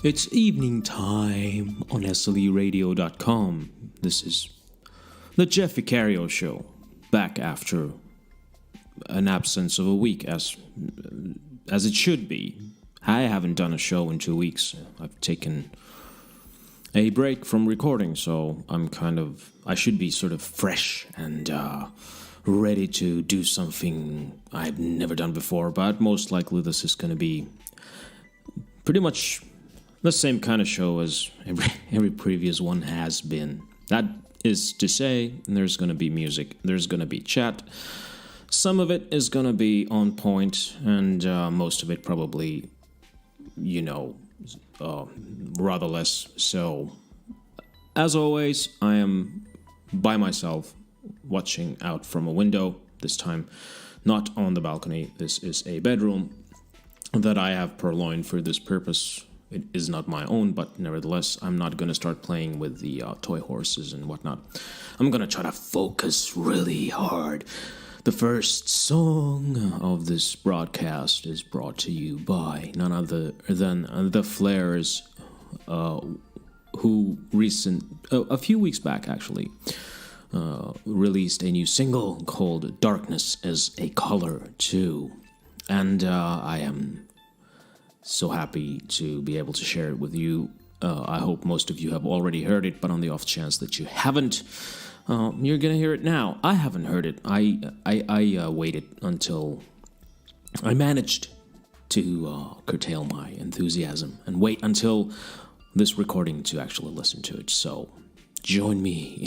It's evening time on SLEradio.com. This is the Jeff Vicario show, back after an absence of a week, as it should be. I haven't done a show in 2 weeks. I've taken a break from recording, so I should be sort of fresh and ready to do something I've never done before, but most likely this is going to be pretty much the same kind of show as every previous one has been. That is to say, there's going to be music, there's going to be chat. Some of it is going to be on point, and most of it probably, rather less so. As always, I am by myself, watching out from a window, this time not on the balcony. This is a bedroom that I have purloined for this purpose. It is not my own, but nevertheless, I'm not going to start playing with the toy horses and whatnot. I'm going to try to focus really hard. The first song of this broadcast is brought to you by none other than the Fleurs, who a few weeks back actually, released a new single called Darkness is a Color Too. And I am so happy to be able to share it with you. I hope most of you have already heard it, but on the off chance that you haven't, you're gonna hear it now. I haven't heard it. I waited until I managed to curtail my enthusiasm and wait until this recording to actually listen to it. So join me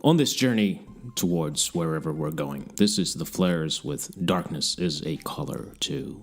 on this journey towards wherever we're going. This is the Fleurs with Darkness is a Color Too.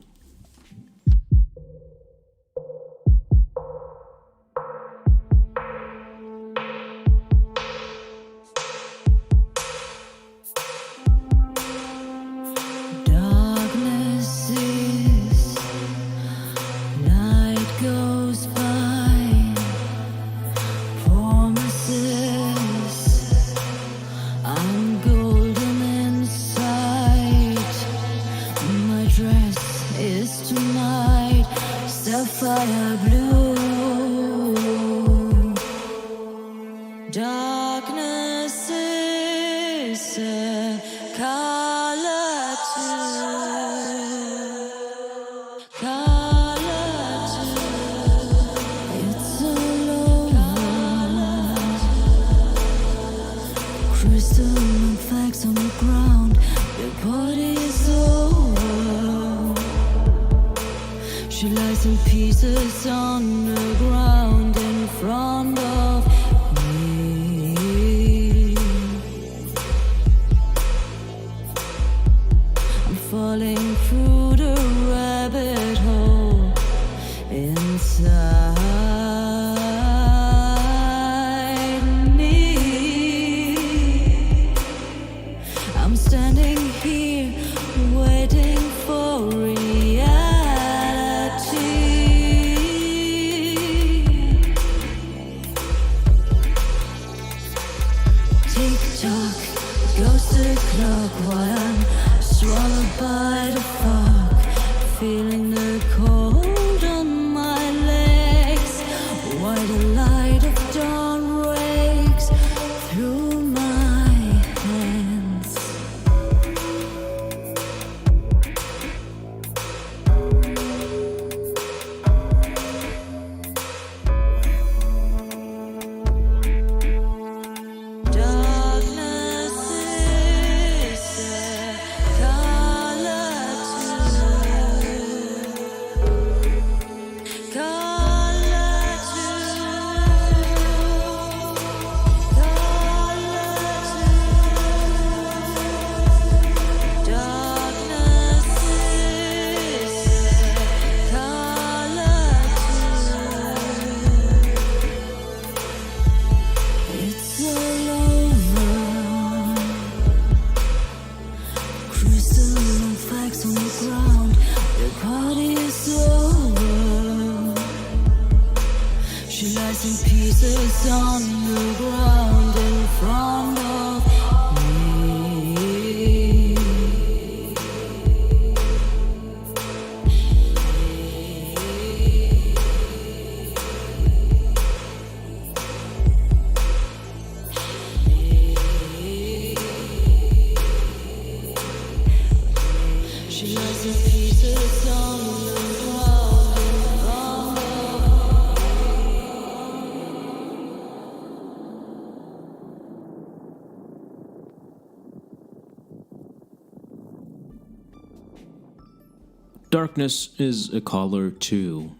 Darkness is a color too.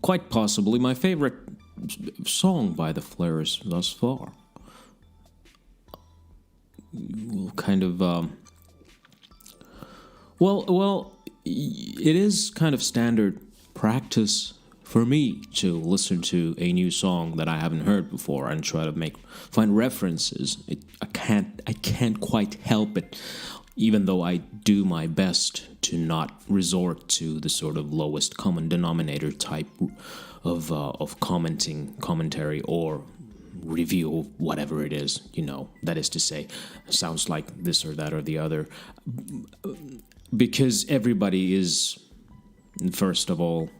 Quite possibly my favorite song by the Fleurs thus far. Kind of, it is kind of standard practice for me to listen to a new song that I haven't heard before and try to find references. I can't quite help it, even though I do my best to not resort to the sort of lowest common denominator type of commentary or review of whatever it is, that is to say, sounds like this or that or the other, because everybody is, first of all,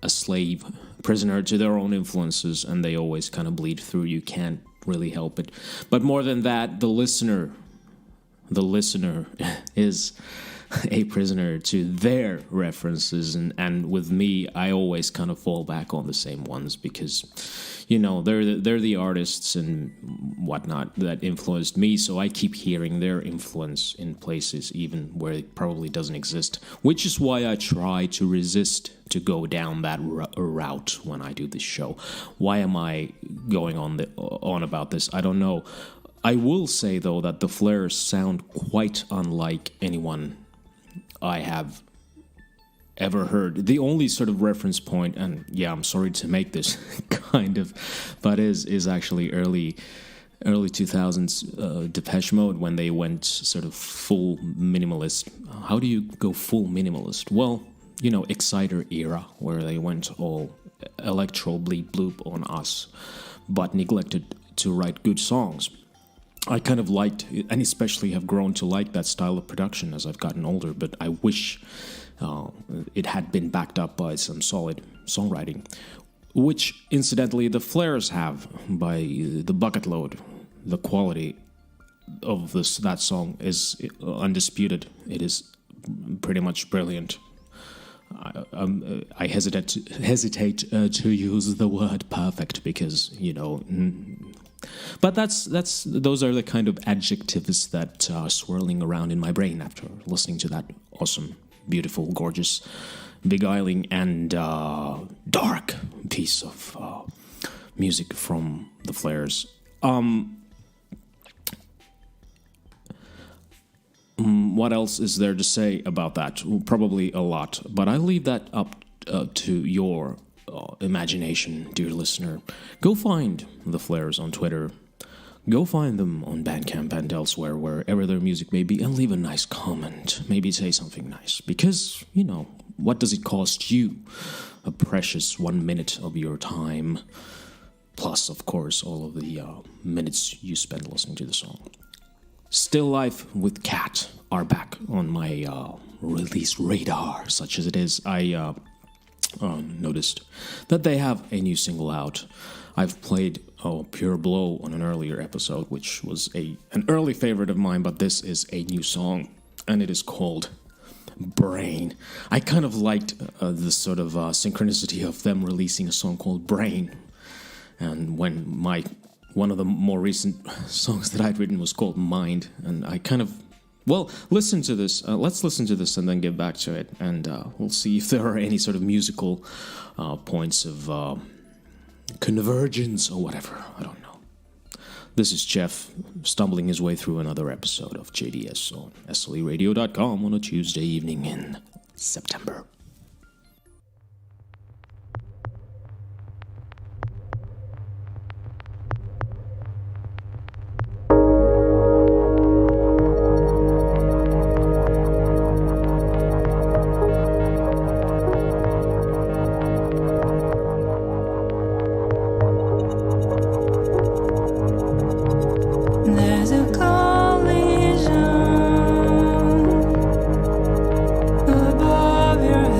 a slave, prisoner to their own influences, and they always kind of bleed through. You can't really help it. But more than that, the listener is a prisoner to their references, and with me, I always kind of fall back on the same ones because, they're the artists and whatnot that influenced me, so I keep hearing their influence in places even where it probably doesn't exist, which is why I try to resist to go down that route when I do this show. Why am I going on about this? I don't know. I will say, though, that the Fleurs sound quite unlike anyone I have ever heard. The only sort of reference point, and yeah, I'm sorry to make this kind of, but is actually early 2000s Depeche Mode when they went sort of full minimalist. How do you go full minimalist? Well, Exciter era, where they went all electro bleep bloop on us, but neglected to write good songs. I kind of liked, and especially have grown to like that style of production as I've gotten older, but I wish it had been backed up by some solid songwriting, which, incidentally, the Fleurs have by the bucket load. The quality of that song is undisputed. It is pretty much brilliant. I hesitate to use the word perfect because, but those are the kind of adjectives that are swirling around in my brain after listening to that awesome, beautiful, gorgeous, beguiling, and dark piece of music from the Fleurs. What else is there to say about that? Well, probably a lot, but I leave that up to your imagination, dear listener. Go find the Fleurs on Twitter. Go find them on Bandcamp and elsewhere, wherever their music may be, and leave a nice comment. Maybe say something nice. Because, what does it cost you? A precious 1 minute of your time. Plus, of course, all of the minutes you spend listening to the song. Still Life with Cat are back on my release radar, such as it is. I noticed that they have a new single out. I've played Pure Blow on an earlier episode, which was an early favorite of mine, but this is a new song, and it is called Brain. I kind of liked the sort of synchronicity of them releasing a song called Brain, and when one of the more recent songs that I'd written was called Mind, and I kind of, listen to this. Let's listen to this and then get back to it, and we'll see if there are any sort of musical points of convergence or whatever. I don't know. This is Jeff stumbling his way through another episode of JDS on SLEradio.com on a Tuesday evening in September. There's a collision above your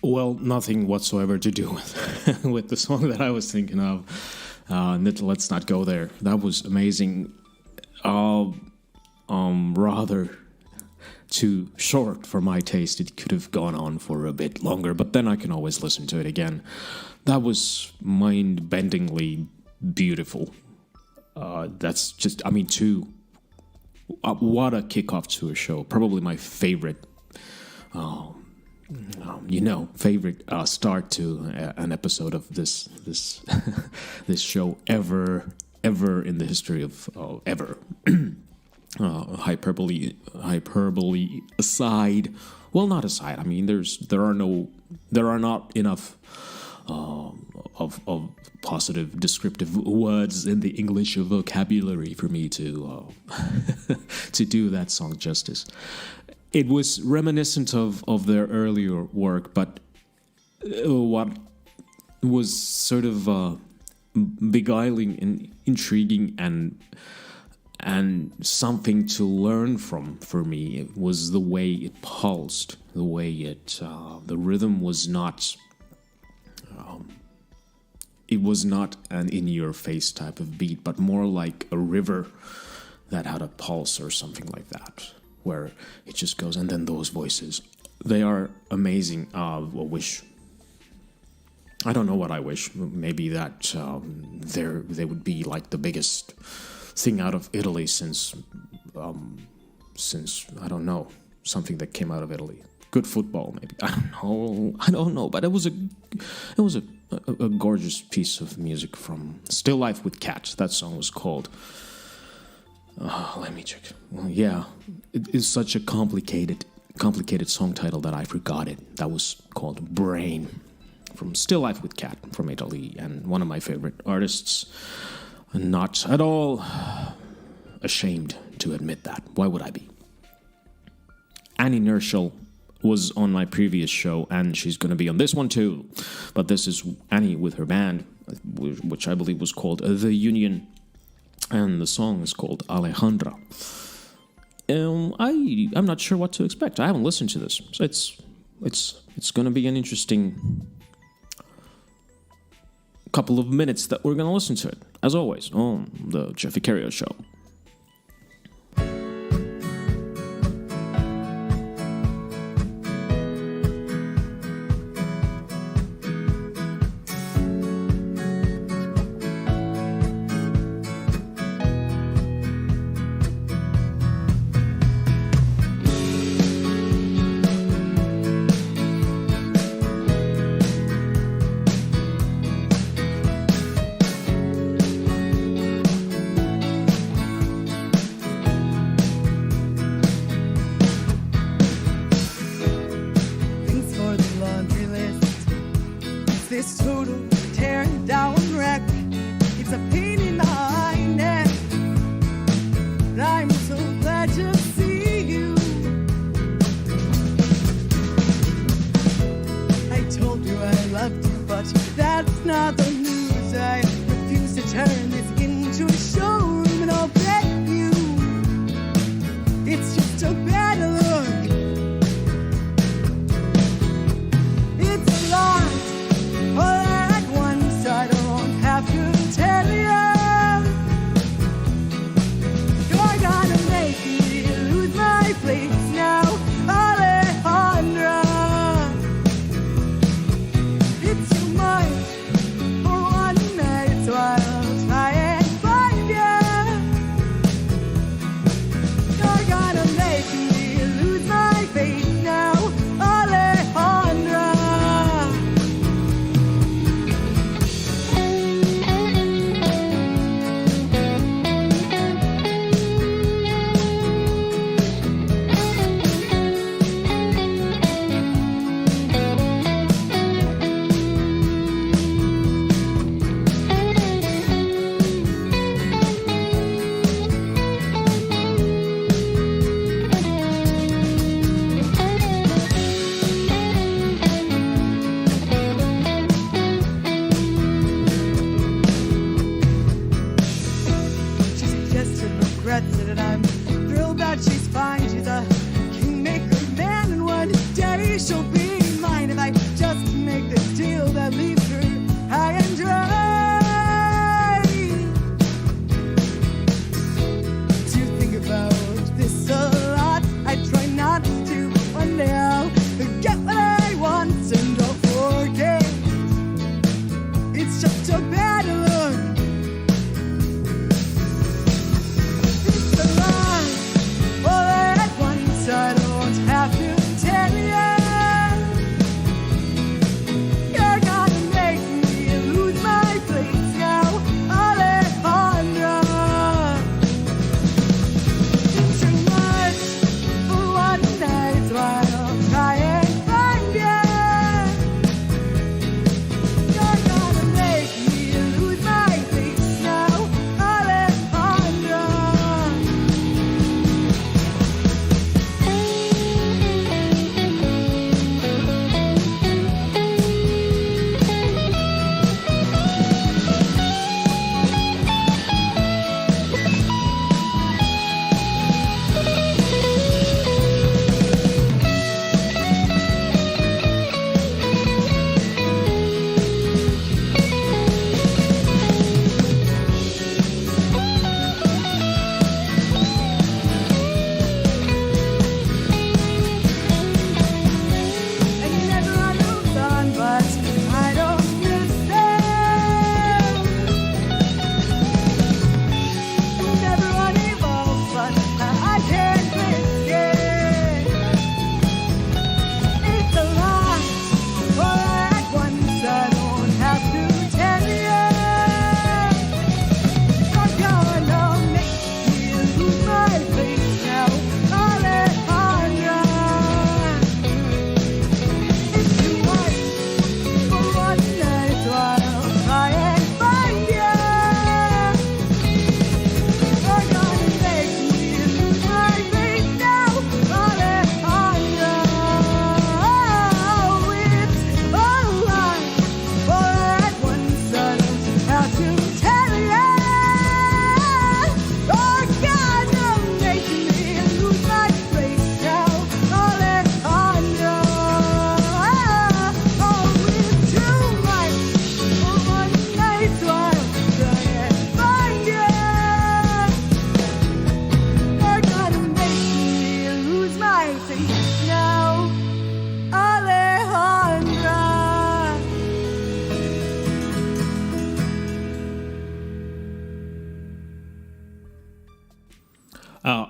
Well, nothing whatsoever to do with with the song that I was thinking of. Let's not go there. That was amazing. Rather too short for my taste. It could have gone on for a bit longer, but then I can always listen to it again. That was mind-bendingly beautiful. That's just, I mean, what a kickoff to a show. Probably my favorite, favorite start to an episode of this this show ever in the history of ever. Hyperbole aside. Well, not aside. I mean, there are not enough of positive descriptive words in the English vocabulary for me to to do that song justice. It was reminiscent of their earlier work, but what was sort of beguiling and intriguing and something to learn from for me, it was the way it pulsed, the way the rhythm was not. It was not an in-your-face type of beat, but more like a river that had a pulse or something like that, where it just goes, and then those voices, they are amazing. I don't know what I wish. Maybe that they would be like the biggest thing out of Italy since I don't know, something that came out of Italy. Good football, maybe. I don't know. But it was a gorgeous piece of music from Still Life with Cat. That song was called. Let me check. Well, yeah, it is such a complicated song title that I forgot it. That was called Brain, from Still Life with Cat from Italy, and one of my favorite artists. Not at all ashamed to admit that. Why would I be? Nirschel was on my previous show, and she's going to be on this one too. But this is Annie with her band, which I believe was called The Union, and the song is called Alejandro. I'm not sure what to expect. I haven't listened to this, so it's going to be an interesting couple of minutes that we're going to listen to it, as always, on the Jeff Vicario Show. She'll be mine if I just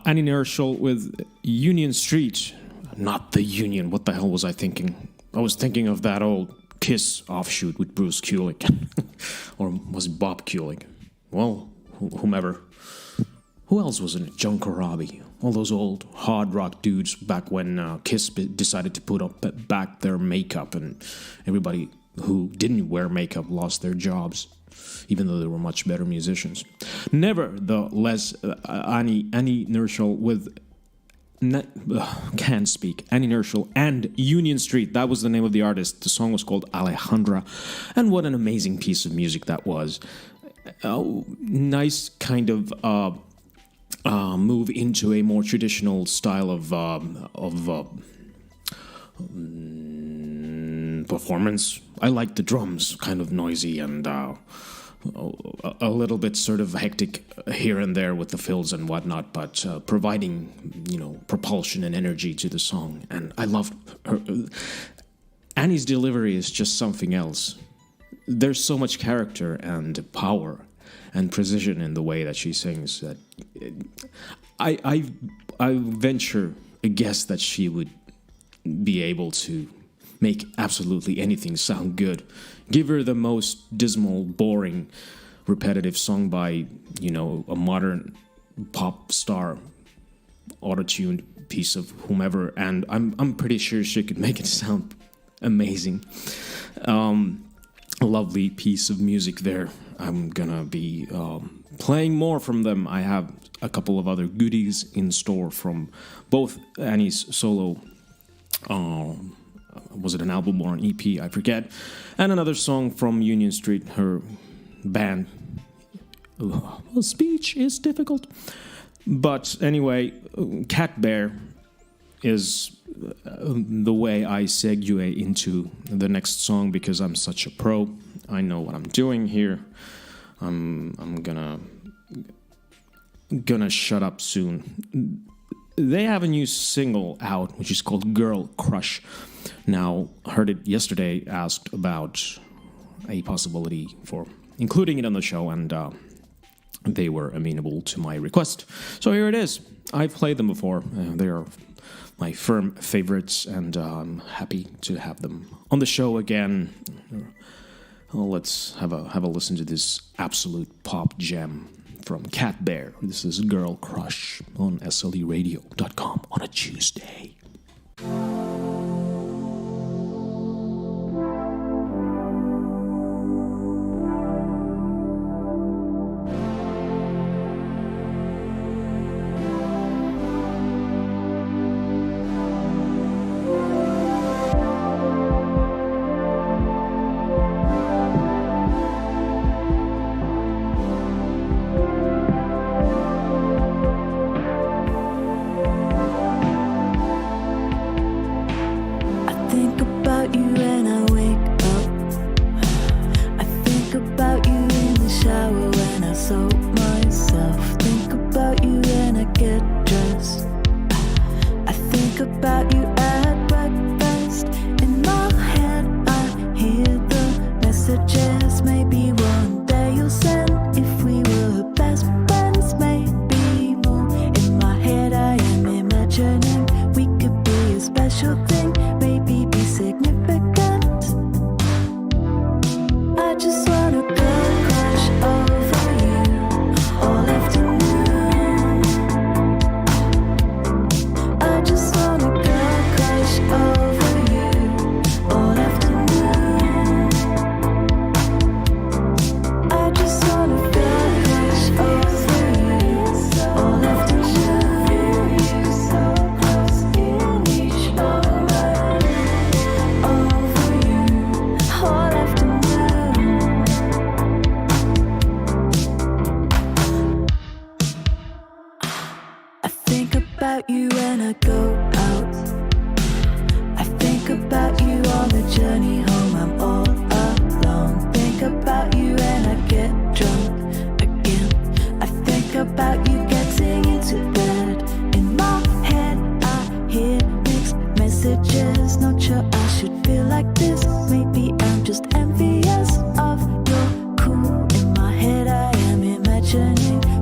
Annie Nirschel with Union Street. Not the Union. What the hell was I thinking? I was thinking of that old Kiss offshoot with Bruce Kulick. Or was it Bob Kulick? Well, whomever. Who else was in it? John Corabi. All those old hard rock dudes back when Kiss decided to put up back their makeup, and everybody who didn't wear makeup lost their jobs, even though they were much better musicians. Nevertheless, Annie Nirschel with... can't speak. Annie Nirschel and Union Street. That was the name of the artist. The song was called Alejandra. And what an amazing piece of music that was. Nice kind of move into a more traditional style of performance. I like the drums, kind of noisy and a little bit sort of hectic here and there with the fills and whatnot, but providing, propulsion and energy to the song. And I love her. Annie's delivery is just something else. There's so much character and power and precision in the way that she sings that I venture a guess that she would be able to make absolutely anything sound good. Give her the most dismal, boring, repetitive song by, a modern pop star, auto-tuned piece of whomever, and I'm pretty sure she could make it sound amazing. A lovely piece of music there. I'm gonna be playing more from them. I have a couple of other goodies in store from both Annie's solo, was it an album or an EP? I forget. And another song from Union Street, her band. Speech is difficult. But anyway, CATBEAR is the way I segue into the next song because I'm such a pro. I know what I'm doing here. I'm gonna shut up soon. They have a new single out, which is called Girl Crush. Now, heard it yesterday, asked about a possibility for including it on the show, and they were amenable to my request. So here it is. I've played them before. They are my firm favorites, and I'm happy to have them on the show again. Well, let's have a listen to this absolute pop gem from CATBEAR. This is Girl Crush on SLEradio.com on a Tuesday.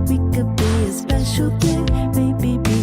We could be a special thing, maybe be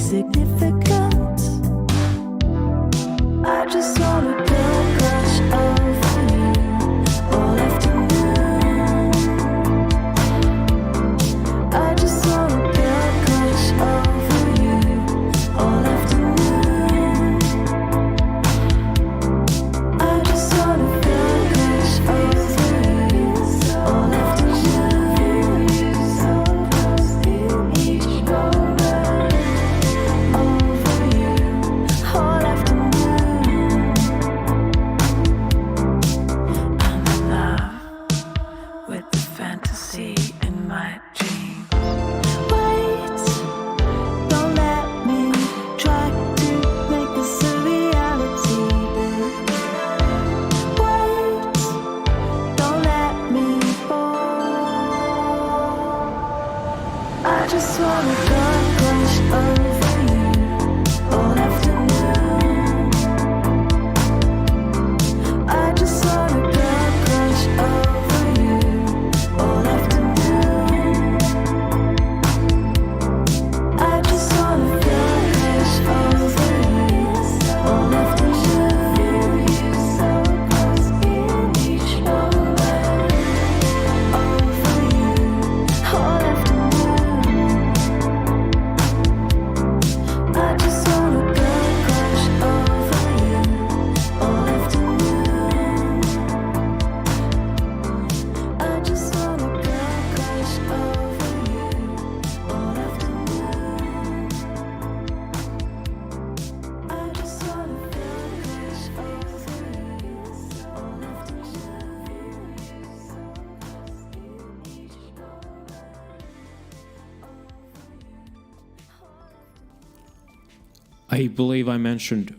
I believe I mentioned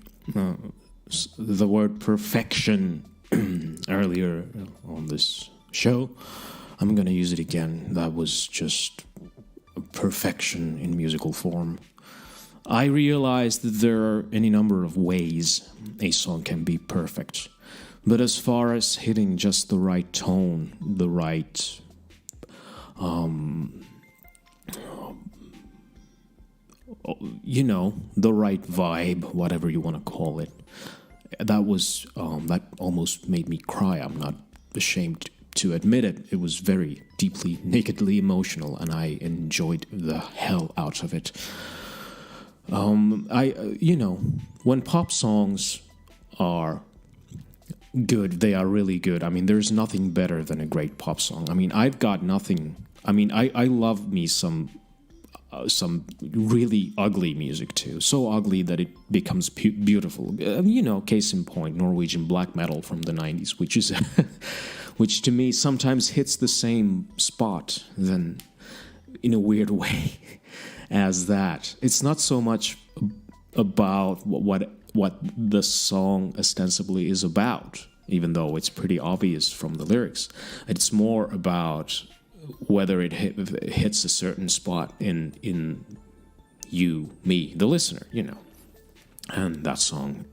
the word perfection earlier on this show. I'm gonna use it again. That was just perfection in musical form. I realized that there are any number of ways a song can be perfect. But as far as hitting just the right tone, the right the right vibe, whatever you want to call it, that almost made me cry. I'm not ashamed to admit it. It was very deeply, nakedly emotional, and I enjoyed the hell out of it. When pop songs are good, they are really good. I mean, there's nothing better than a great pop song. I mean, I've got nothing. I mean, I love me some really ugly music too. So ugly that it becomes beautiful. Case in point, Norwegian black metal from the 90s, which to me sometimes hits the same spot then in a weird way as that. It's not so much about what the song ostensibly is about, even though it's pretty obvious from the lyrics. It's more about whether it hits a certain spot in you, me, the listener, And that song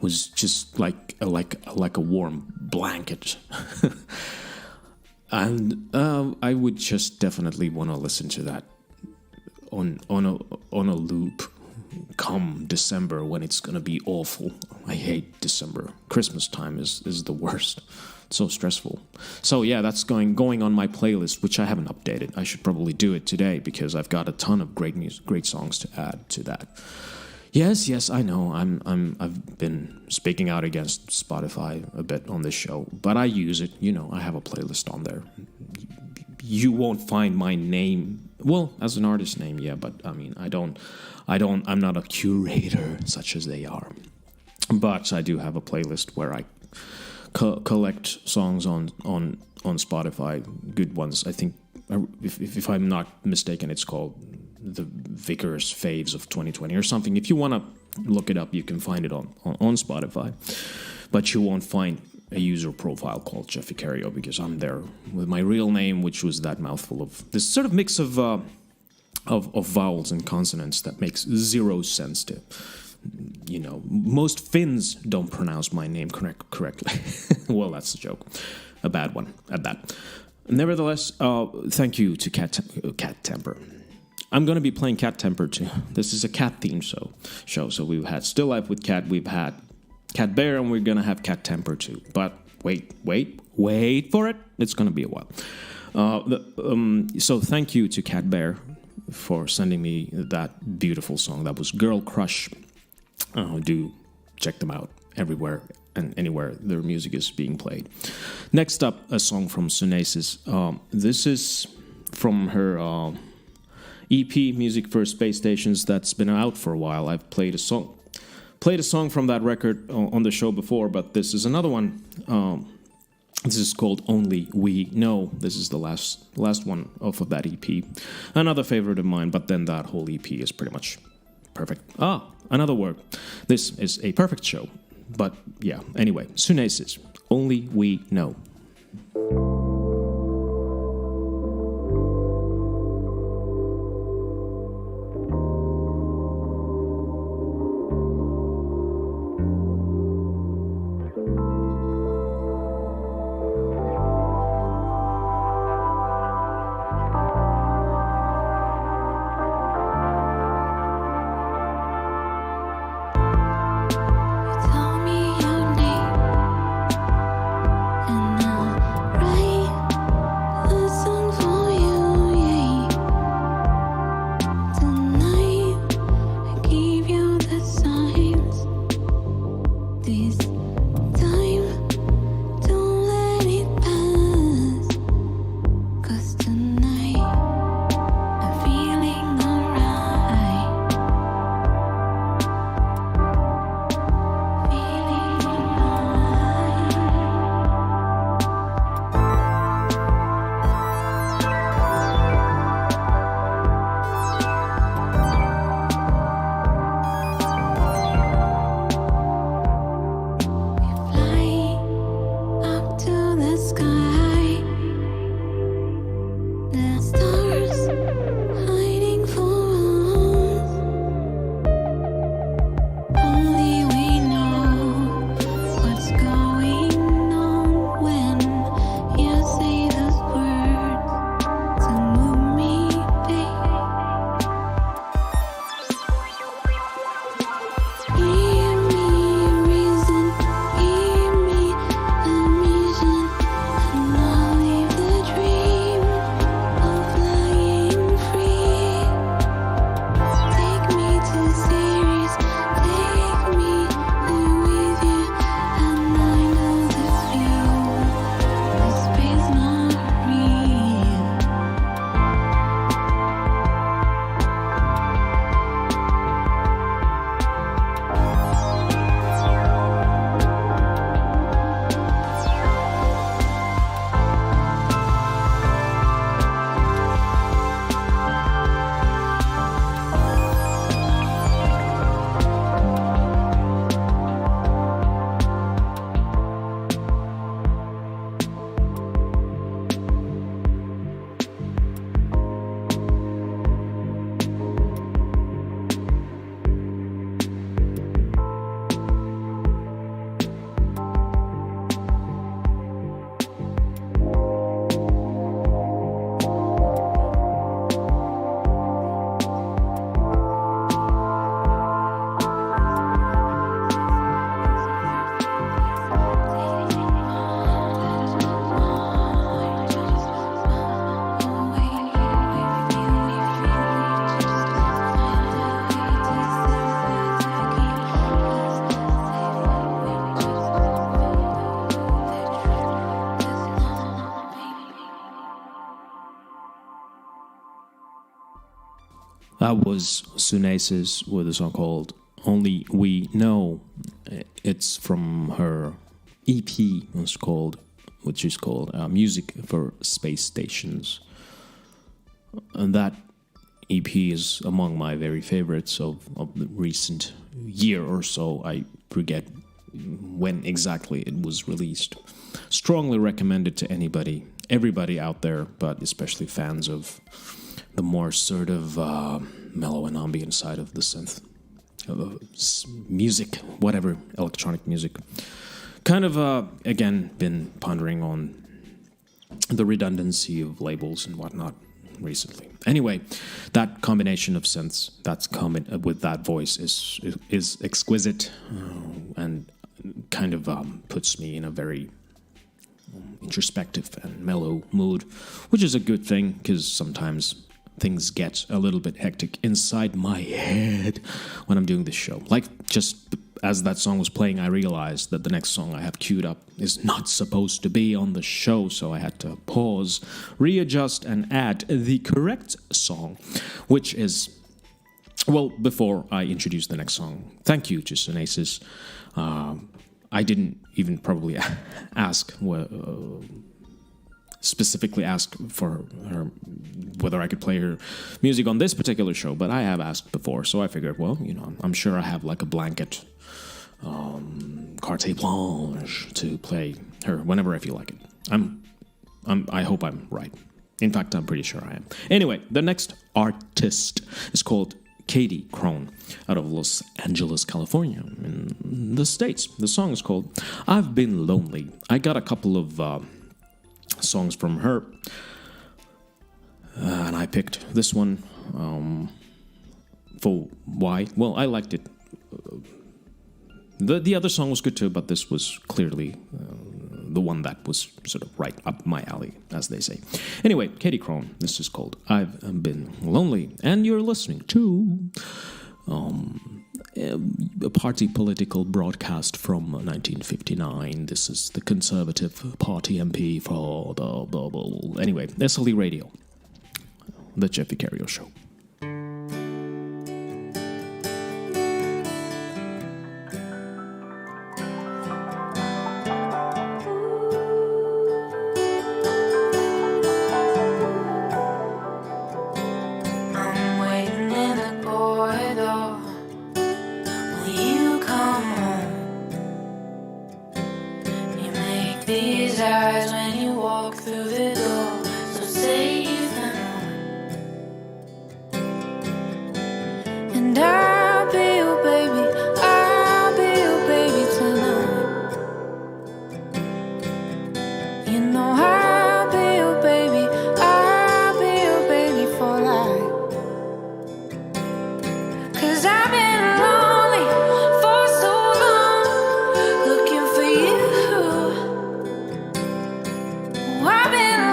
was just like a warm blanket. And I would just definitely want to listen to that on a loop come December, when it's gonna be awful. I hate December. Christmas time is the worst. It's so stressful. So yeah, that's going on my playlist, which I haven't updated. I should probably do it today because I've got a ton of great music, great songs to add to that. Yes, I know. I've been speaking out against Spotify a bit on this show, but I use it. I have a playlist on there. You won't find my name, well, as an artist name, yeah, but I mean, I'm not a curator such as they are. But I do have a playlist where I collect songs on Spotify, good ones. I think, if I'm not mistaken, it's called the Vicar's Faves of 2020 or something. If you want to look it up, you can find it on Spotify. But you won't find a user profile called Jeff Vicario because I'm there with my real name, which was that mouthful of this sort of mix of vowels and consonants that makes zero sense to. Most Finns don't pronounce my name correctly. Well, that's a joke. A bad one at that. Nevertheless, thank you to Cat Temper. I'm going to be playing Cat Temper too. This is a cat theme show. So we've had Still Life with Cat, we've had CATBEAR, and we're going to have Cat Temper too. But wait for it. It's going to be a while. So thank you to CATBEAR for sending me that beautiful song. That was Girl Crush. Do check them out everywhere and anywhere their music is being played. Next up, a song from SUNESIS. This is from her EP, Music for Space Stations, that's been out for a while. I've played a song from that record on the show before, but this is another one. This is called Only We Know. This is the last one off of that EP. Another favorite of mine, but then that whole EP is pretty much perfect. Another word. This is a perfect show. But yeah, anyway, SUNESIS, Only We Know. Tell me your name, and I'll write a song for you. Yeah. Tonight I give you the signs. This time, don't let it pass. 'Cause tonight I'm feeling alright. Feeling alright. That was SUNESIS with a song called Only We Know. It's from her EP, which is called Music for Space Stations. And that EP is among my very favorites of the recent year or so. I forget when exactly it was released. Strongly recommended to everybody out there, but especially fans of the more sort of mellow and ambient side of the synth music, whatever, electronic music. Kind of, again, been pondering on the redundancy of labels and whatnot recently. Anyway, that combination of synths, with that voice is exquisite and kind of puts me in a very introspective and mellow mood, which is a good thing because sometimes things get a little bit hectic inside my head when I'm doing this show. Like, just as that song was playing, I realized that the next song I have queued up is not supposed to be on the show, so I had to pause, readjust, and add the correct song, which is... Well, before I introduce the next song, thank you to SUNESIS. I didn't even probably specifically ask for her whether I could play her music on this particular show, but I have asked before, so I figured, well, I'm sure I have like a blanket carte blanche to play her whenever I feel like it. I hope I'm right. In fact, I'm pretty sure I am. Anyway, the next artist is called Kaity Krone, out of Los Angeles, California, in the States. The song is called I've Been Lonely. I got a couple of songs from her, and I picked this one for why? Well, I liked it. The other song was good too, but this was clearly the one that was sort of right up my alley, as they say. Anyway, Kaity Krone, this is called I've Been Lonely, and you're listening to a party political broadcast from 1959. This is the Conservative Party MP for the anyway, SLE Radio, the Jeff Vicario Show. I've been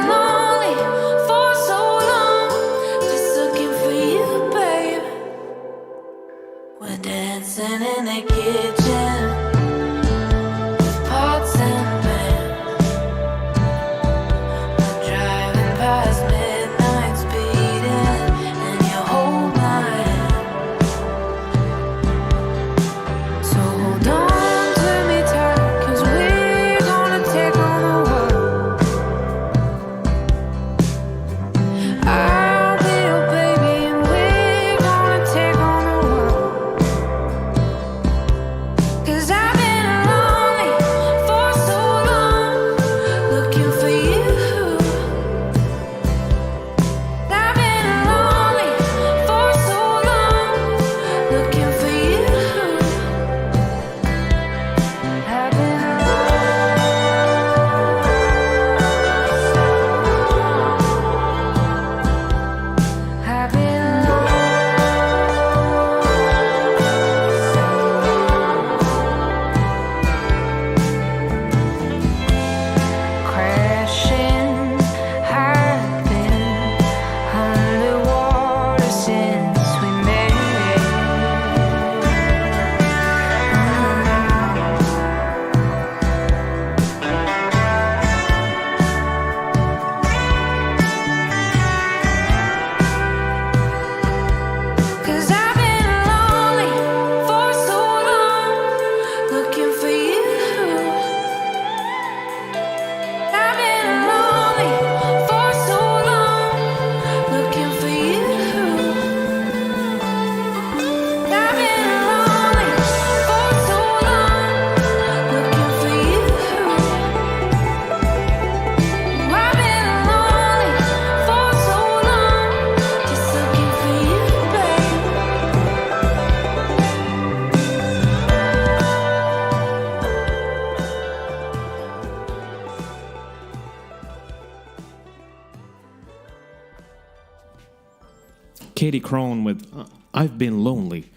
Katie Krone with I've Been Lonely.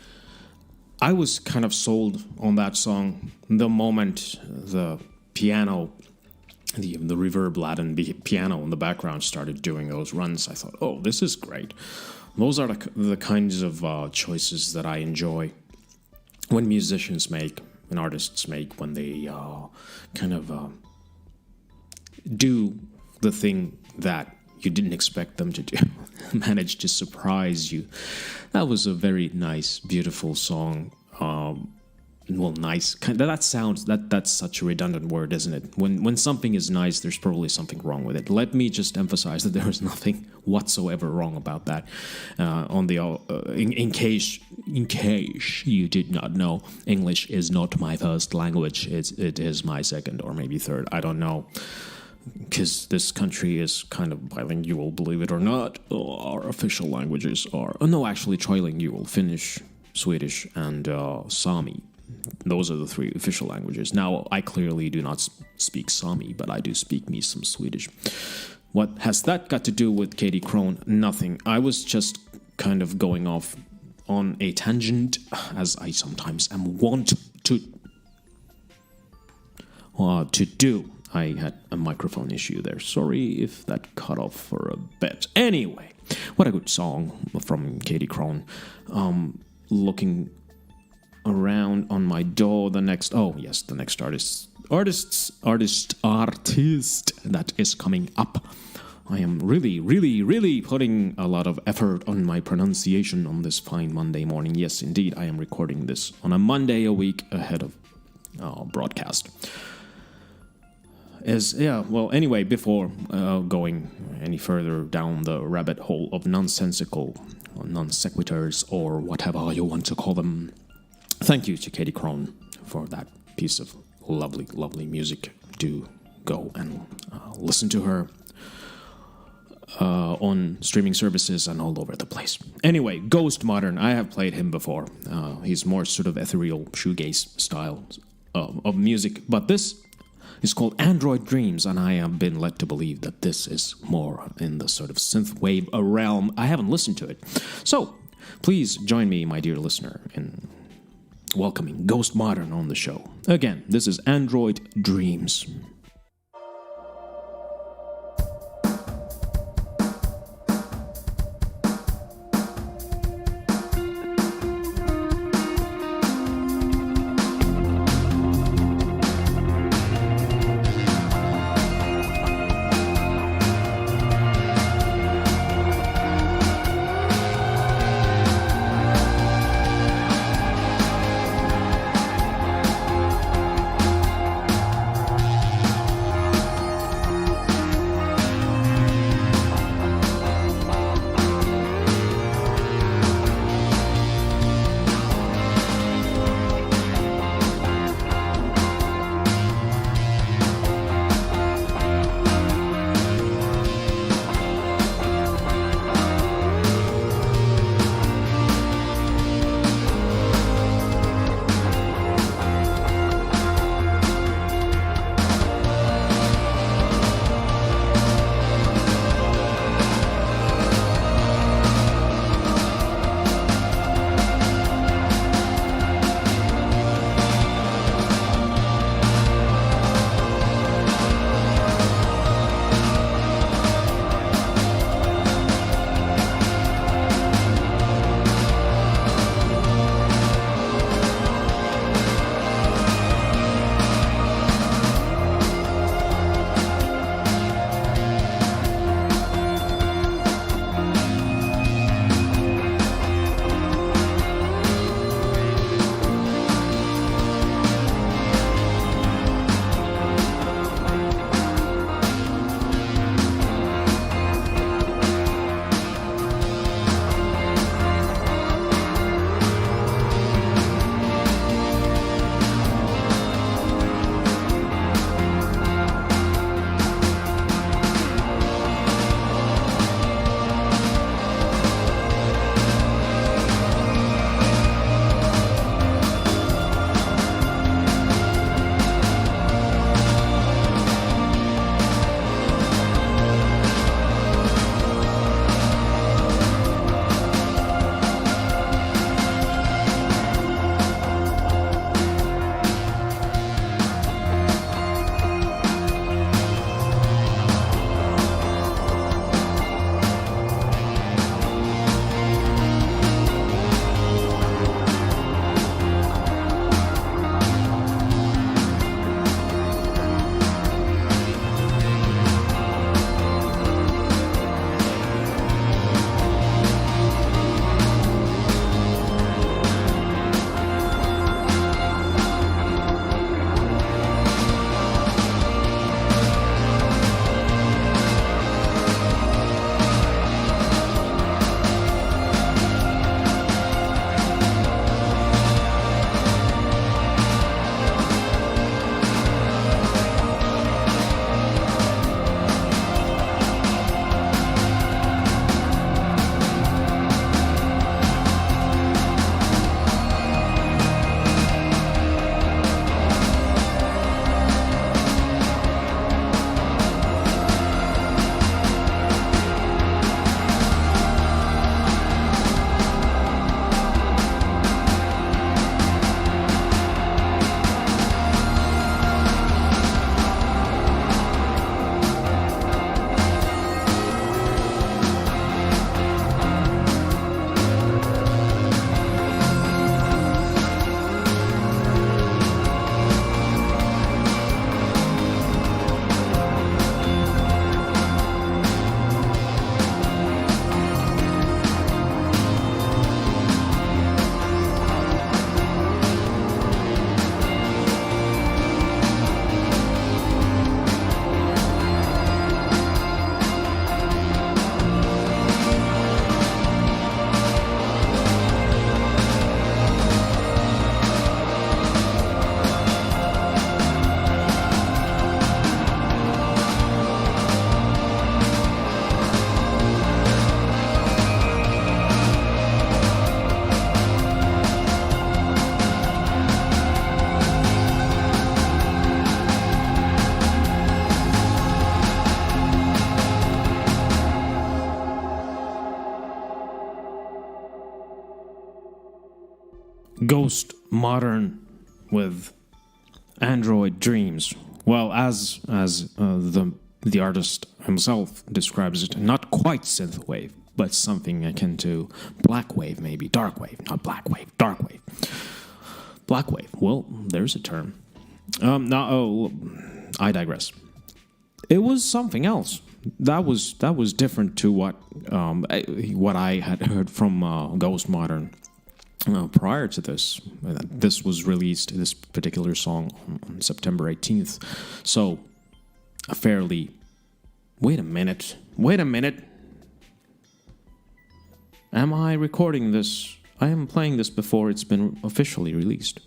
I was kind of sold on that song the moment the piano, the reverb Latin piano in the background started doing those runs. I thought, oh, this is great. Those are the kinds of choices that I enjoy when musicians make, when artists make, when they kind of do the thing that you didn't expect them to do, manage to surprise you. That was a very nice, beautiful song. Well, nice. That sounds that's such a redundant word, isn't it? When something is nice, there's probably something wrong with it. Let me just emphasize that there is nothing whatsoever wrong about that. In case you did not know, English is not my first language. It is my second or maybe third. I don't know. Because this country is kind of bilingual, believe it or not. Our official languages are... no, actually trilingual. Finnish, Swedish, and Sami. Those are the three official languages. Now, I clearly do not speak Sami, but I do speak me some Swedish. What has that got to do with Katie Krone? Nothing. I was just kind of going off on a tangent, as I sometimes am wont to do. I had a microphone issue there. Sorry if that cut off for a bit. Anyway, what a good song from Katie Krone. Looking around on my door, the next artist that is coming up. I am really putting a lot of effort on my pronunciation on this fine Monday morning. Yes, indeed, I am recording this on a Monday a week ahead of broadcast. Anyway, before going any further down the rabbit hole of nonsensical non sequiturs or whatever you want to call them, thank you to Katie Krone for that piece of lovely music. Do go and listen to her on streaming services and all over the place. Anyway, Ghost Modern, I have played him before. He's more sort of ethereal shoegaze style of music, but this is called Android Dreams, and I have been led to believe that this is more in the sort of synthwave realm. I haven't listened to it. So, please join me, my dear listener, in welcoming Ghost Modern on the show. Again, this is Android Dreams. Ghost Modern with Android Dreams. Well, as the artist himself describes it, not quite synthwave, but something akin to black wave, maybe dark wave, not black wave, dark wave, black wave. Well, there's a term. I digress. It was something else. That was different to what I had heard from Ghost Modern prior to this. This was released, this particular song, on September 18th. So, a fairly... Wait a minute. Am I recording this? I am playing this before it's been officially released.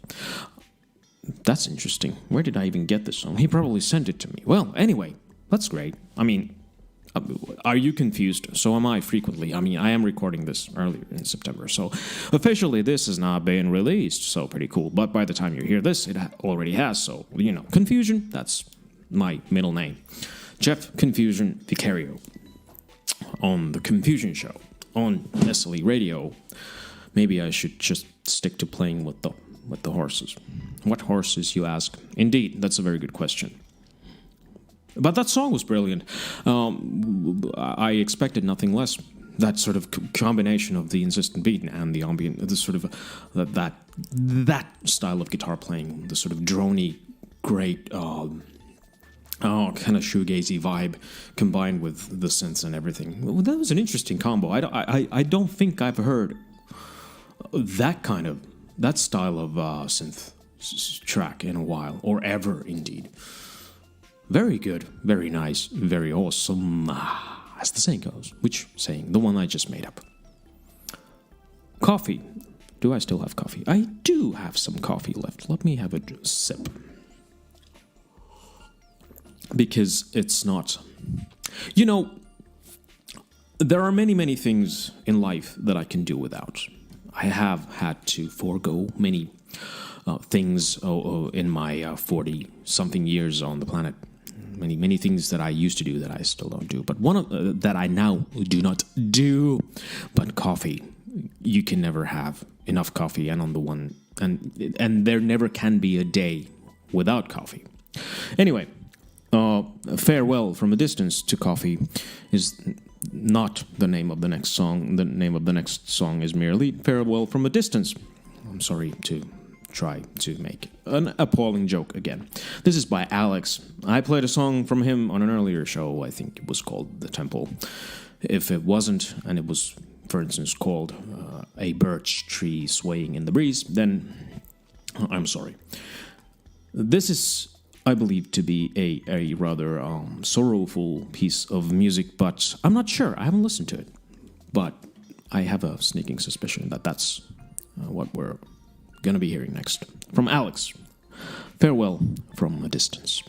That's interesting. Where did I even get this song? He probably sent it to me. Well, anyway, that's great. I mean, are you confused? So am I frequently. I mean, I am recording this earlier in September, so officially this has not been released, so pretty cool. But by the time you hear this, it already has, so, confusion, that's my middle name. Jeff Confusion Vicario on The Confusion Show on SLE Radio. Maybe I should just stick to playing with the horses. What horses, you ask? Indeed, that's a very good question. But that song was brilliant. I expected nothing less. That sort of combination of the insistent beat and the ambient, the sort of that style of guitar playing, the sort of drony, great, kind of shoegazy vibe, combined with the synths and everything. Well, that was an interesting combo. I don't think I've heard that style of synth track in a while, or ever, indeed. Very good, very nice, very awesome, as the saying goes. Which saying? The one I just made up. Coffee. Do I still have coffee? I do have some coffee left. Let me have a sip. Because it's not... there are many, many things in life that I can do without. I have had to forego many things in my 40-something years on the planet. Many, many things that I used to do that I still don't do. But one of that I now do not do. But coffee. You can never have enough coffee, and on the one... And there never can be a day without coffee. Anyway... Farewell from a Distance to Coffee is not the name of the next song. The name of the next song is merely Farewell from a Distance. I'm sorry to try to make an appalling joke again. This is by Alex. I played a song from him on an earlier show. I think it was called The Temple. If it wasn't, and it was, for instance, called A Birch Tree Swaying in the Breeze, then I'm sorry. This is... I believe to be a rather sorrowful piece of music, but I'm not sure. I haven't listened to it. But I have a sneaking suspicion that that's what we're going to be hearing next. From Alex, Farewell from a Distance.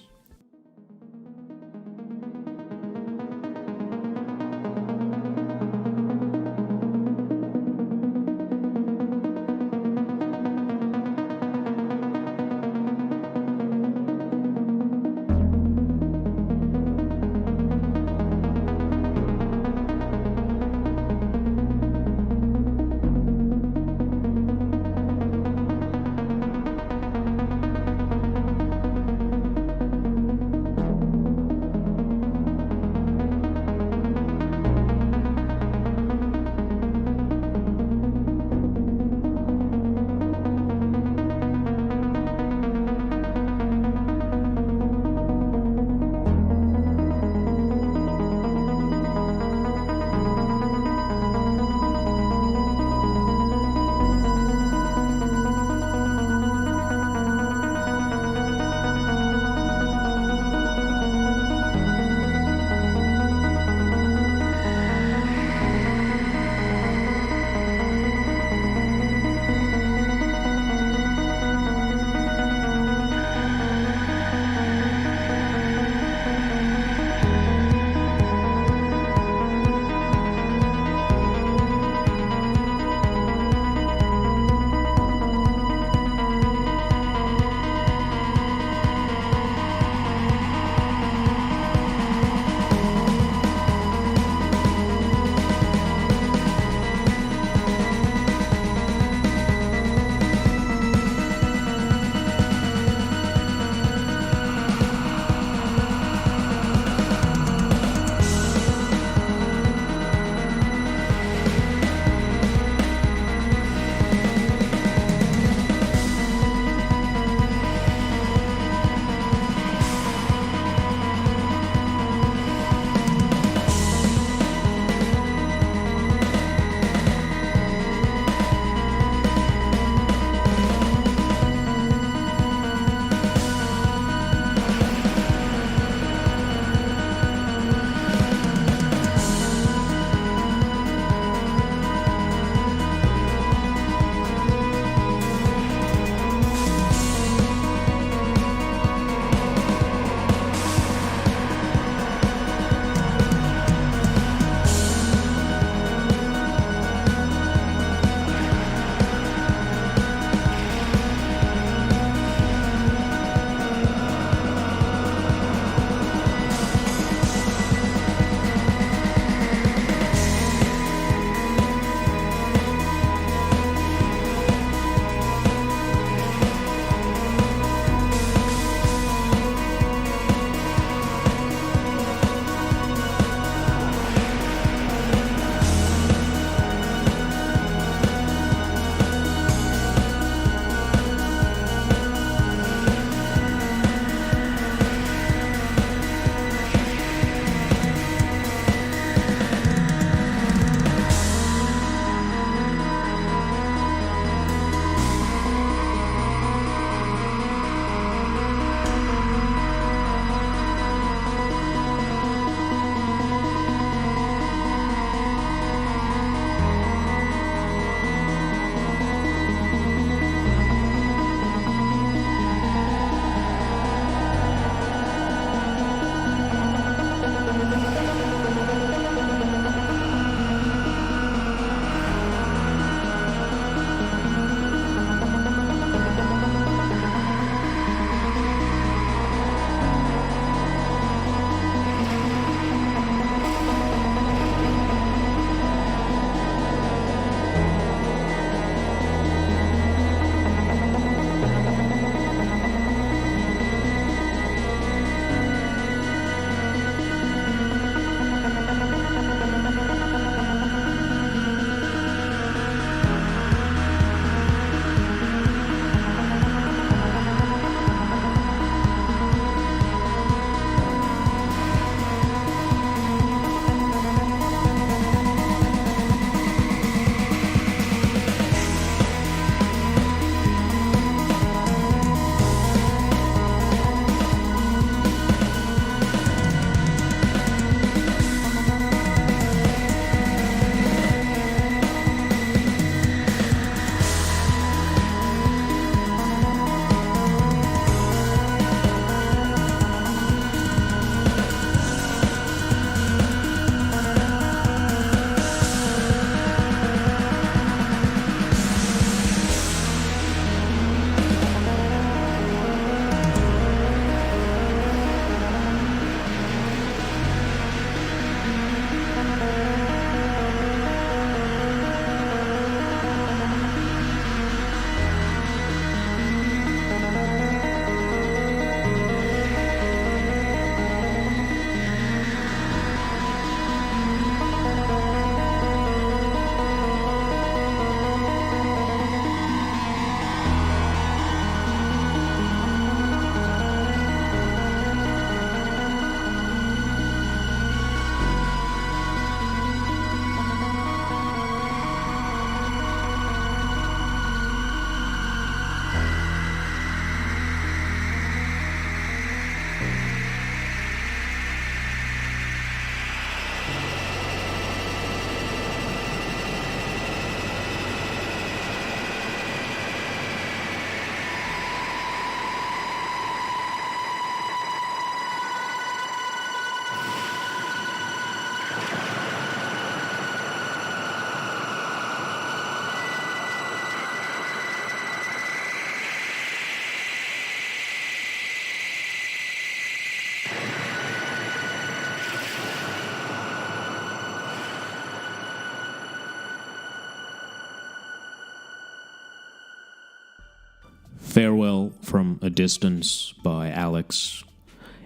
Farewell from a Distance by Alex,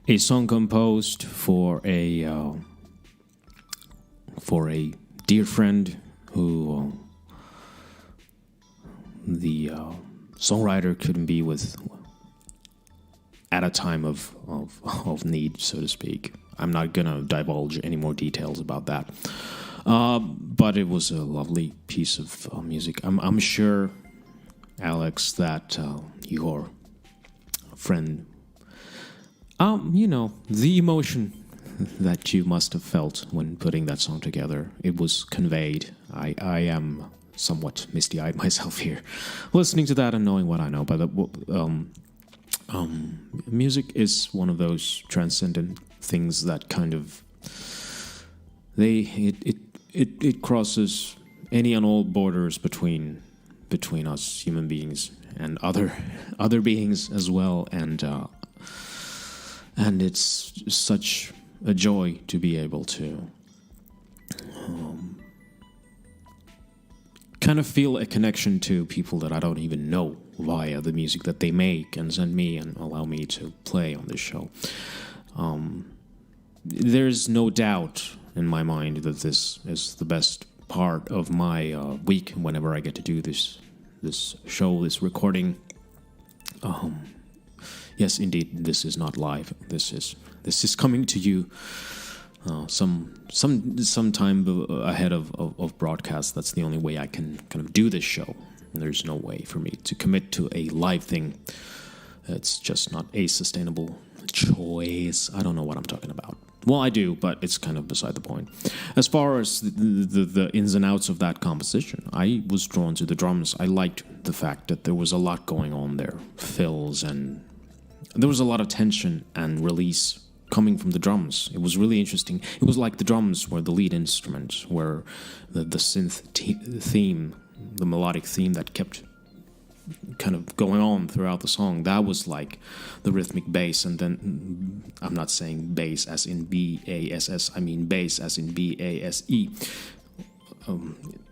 a song composed for a dear friend who the songwriter couldn't be with at a time of need, so to speak. I'm not gonna divulge any more details about that, but it was a lovely piece of music. I'm sure, Alex, that your friend, the emotion that you must have felt when putting that song together, it was conveyed. I am somewhat misty-eyed myself here, listening to that and knowing what I know. But music is one of those transcendent things that kind of it crosses any and all borders between us human beings and other beings as well, and it's such a joy to be able to kind of feel a connection to people that I don't even know via the music that they make and send me and allow me to play on this show. There's no doubt in my mind that this is the best part of my week whenever I get to do this show, this recording. Yes, indeed, this is not live. This is coming to you some time ahead of broadcast. That's the only way I can kind of do this show. There's no way for me to commit to a live thing. It's just not a sustainable choice. I don't know what I'm talking about. Well, I do, but it's kind of beside the point. As far as the ins and outs of that composition, I was drawn to the drums. I liked the fact that there was a lot going on there. Fills, and there was a lot of tension and release coming from the drums. It was really interesting. It was like the drums were the lead instrument, where the synth theme, the melodic theme that kept kind of going on throughout the song, that was like the rhythmic bass. And then I'm not saying bass as in B-A-S-S, I mean bass as in B-A-S-E,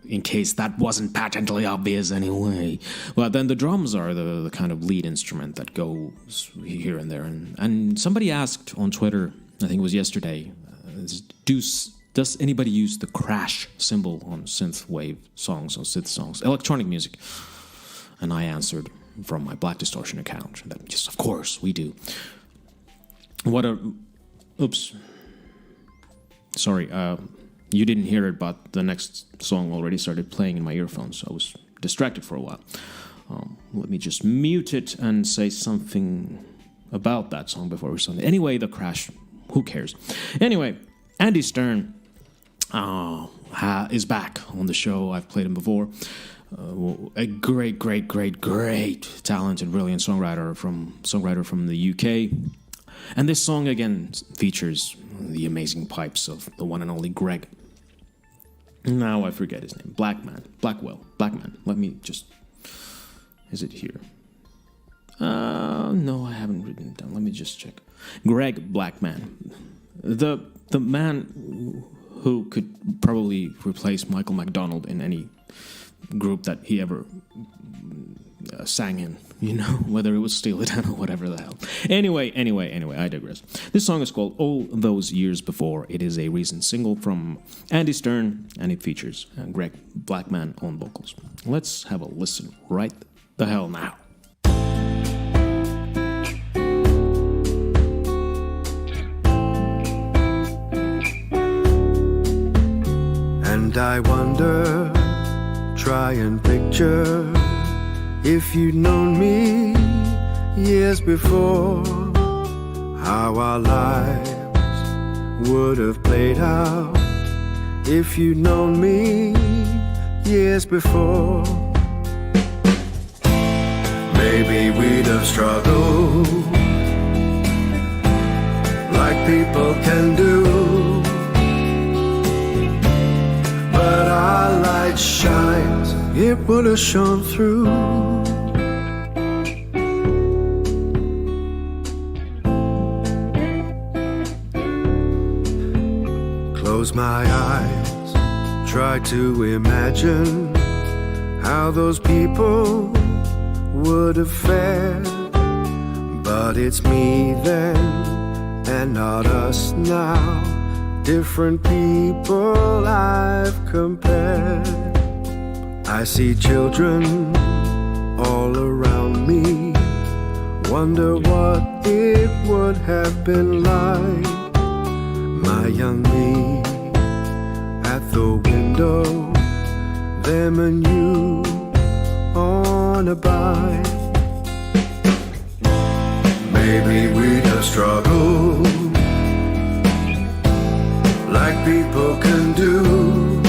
in case that wasn't patently obvious anyway. But then the drums are the kind of lead instrument that goes here and there. And somebody asked on Twitter, I think it was yesterday, does anybody use the crash symbol on synthwave songs, on synth songs, electronic music? And I answered from my Black Distortion account that, yes, of course, we do. Oops. Sorry, you didn't hear it, but the next song already started playing in my earphones, so I was distracted for a while. Let me just mute it and say something about that song before we start. Anyway, the crash, who cares? Anyway, Andy Stern is back on the show. I've played him before. A great, talented, brilliant songwriter from the UK. And this song again features the amazing pipes of the one and only Greg. Now I forget his name. Blackman. Let me just... Is it here? No, I haven't written it down. Let me just check. Greg Blackman. The man who could probably replace Michael McDonald in any group that he ever sang in, whether it was Steely Dan or whatever the hell. Anyway, I digress. This song is called All Those Years Before. It is a recent single from Andy Stern, and it features Greg Blackman on vocals. Let's have a listen right the hell now. And I wonder, try and picture if you'd known me years before, how our lives would have played out. If you'd known me years before, maybe we'd have struggled like people can do. But our light shines, it would have shone through. close my eyes, try to imagine how those people would have fared. But it's me then and not us now, different people I've compared. I see children all around me, wonder what it would have been like. My young me at the window, them and you on a bike. Maybe we'd have struggled like people can do,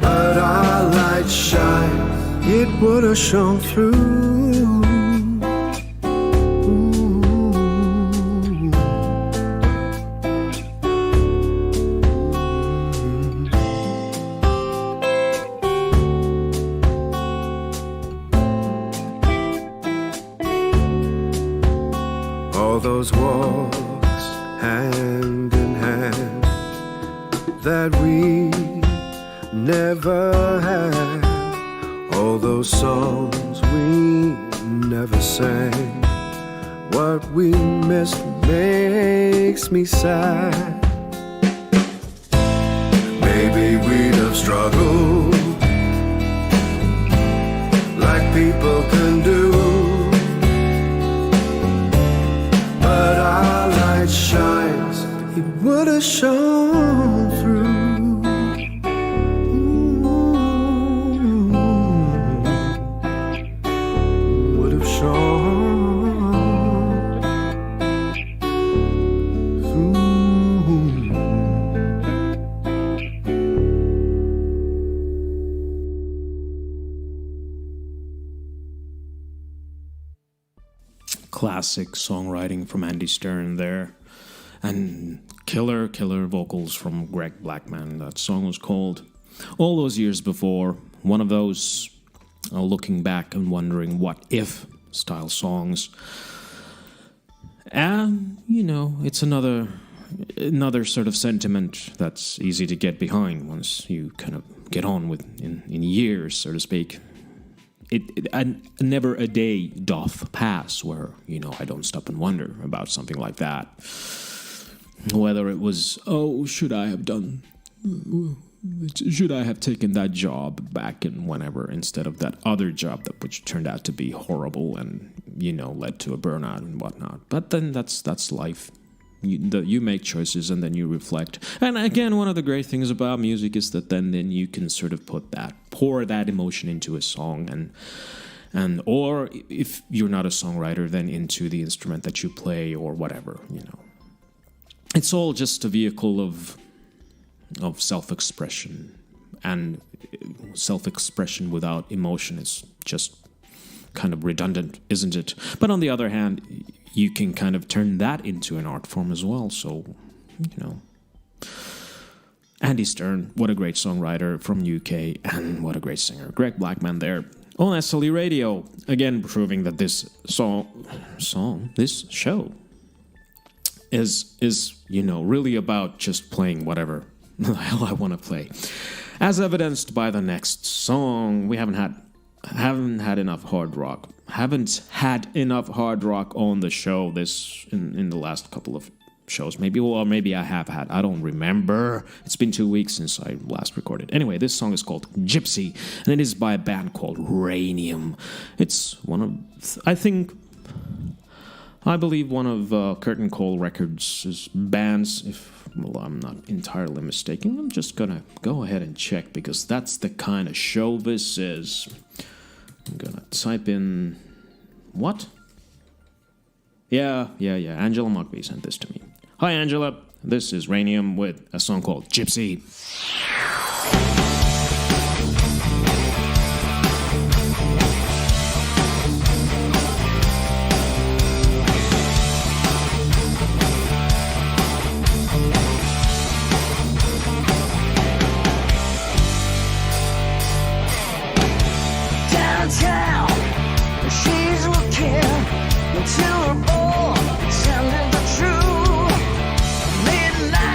but our light shine, it would have shone through. All those walks hand in hand that we never had, all those songs we never sang, what we missed makes me sad. Maybe we'd have struggled like people can do, but our light shines, it would have shone through. Would have shone through. Classic songwriting from Andy Stern there. And killer vocals from Greg Blackman. That song was called All Those Years Before. One of those looking back and wondering what if style songs. And, you know, it's another sort of sentiment that's easy to get behind once you kind of get on with in years, so to speak. And never a day doth pass where, you know, I don't stop and wonder about something like that. Whether it was, should I have taken that job back in whenever instead of that other job which turned out to be horrible and, you know, led to a burnout and whatnot. But then that's life. You make choices and then you reflect. And again, one of the great things about music is that then you can sort of pour that emotion into a song and or if you're not a songwriter, then into the instrument that you play or whatever, you know. It's all just a vehicle of self-expression, and self-expression without emotion is just kind of redundant, isn't it? But on the other hand, you can kind of turn that into an art form as well. So, you know, Andy Stern, what a great songwriter from UK, and what a great singer. Greg Blackman there on SLE Radio, again proving that this this show is you know, really about just playing whatever the hell I want to play. As evidenced by the next song, we haven't had enough hard rock. Haven't had enough hard rock on the show in the last couple of shows. Maybe I have had. I don't remember. It's been 2 weeks since I last recorded. Anyway, this song is called Gypsy, and it is by a band called Rainium. It's one of, I believe one of Curtain Call Records' bands, if I'm not entirely mistaken. I'm just gonna go ahead and check, because that's the kind of show this is. I'm gonna type in... What? Yeah. Angela Mugby sent this to me. Hi, Angela. This is Rainium with a song called Gypsy. Midnight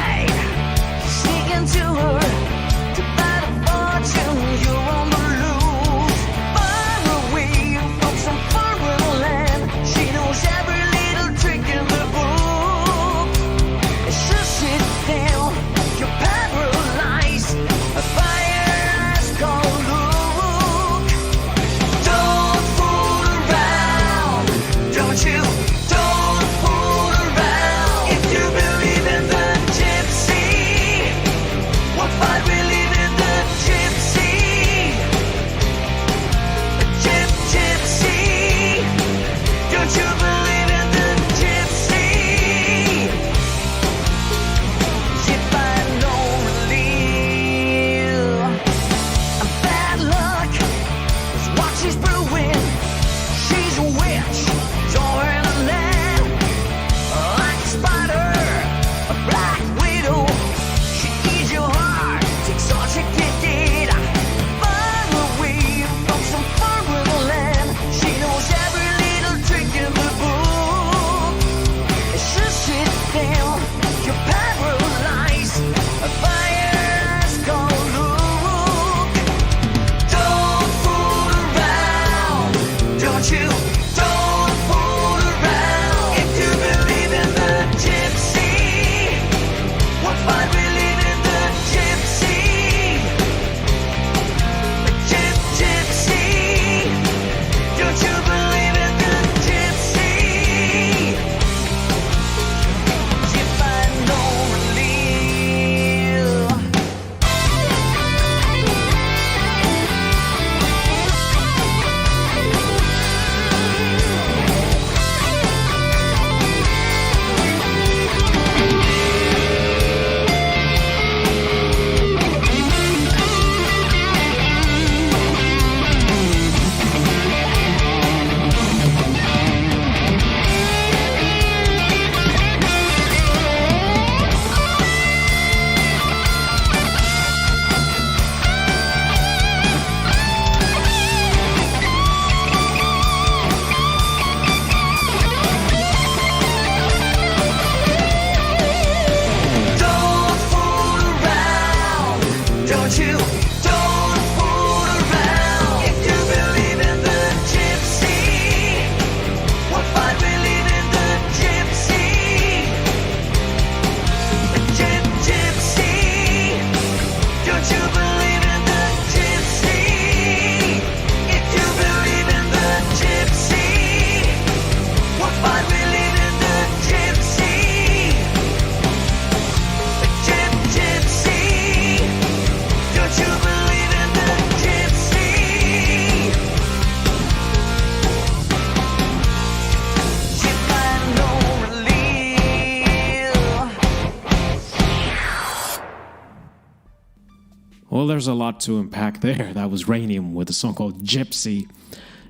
Well, there's a lot to unpack there. That was Rainium with a song called Gypsy.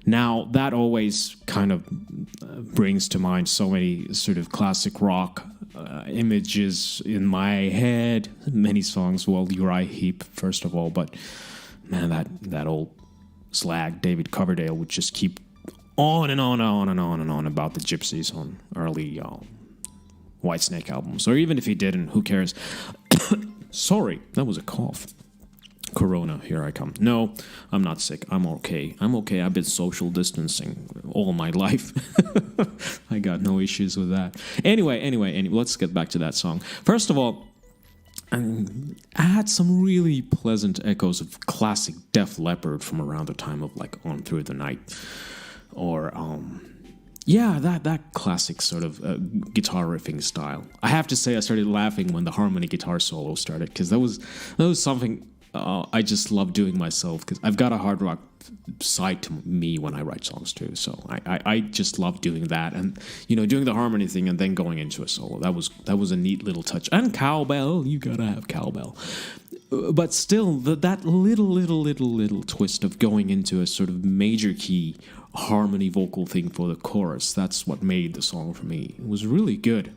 Now, that always kind of brings to mind so many sort of classic rock images in my head. Many songs, well, Uriah Heep, first of all, but man, that old slag, David Coverdale, would just keep on and on and on and on and on about the Gypsies on early Whitesnake albums. Or even if he didn't, who cares? Sorry, that was a cough. Corona, here I come. No, I'm not sick. I'm okay. I've been social distancing all my life. I got no issues with that. Anyway, let's get back to that song. First of all, I had some really pleasant echoes of classic Def Leppard from around the time of like On Through the Night. Or, that classic sort of guitar riffing style. I have to say I started laughing when the harmony guitar solo started, because that was something I just love doing myself, because I've got a hard rock side to me when I write songs too. So I just love doing that, and doing the harmony thing and then going into a solo. That was a neat little touch. And cowbell, you gotta have cowbell. But still, that little twist of going into a sort of major key harmony vocal thing for the chorus, that's what made the song for me. It was really good.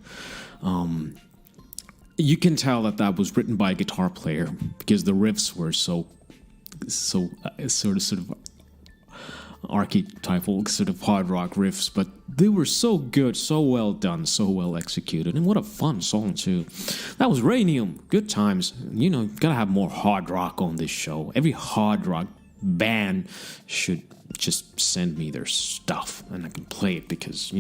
You can tell that was written by a guitar player, because the riffs were so sort of archetypal sort of hard rock riffs, but they were so good, so well done, so well executed, and what a fun song too. That was Rainium. Good times. Gotta have more hard rock on this show. Every hard rock band should just send me their stuff and I can play it, because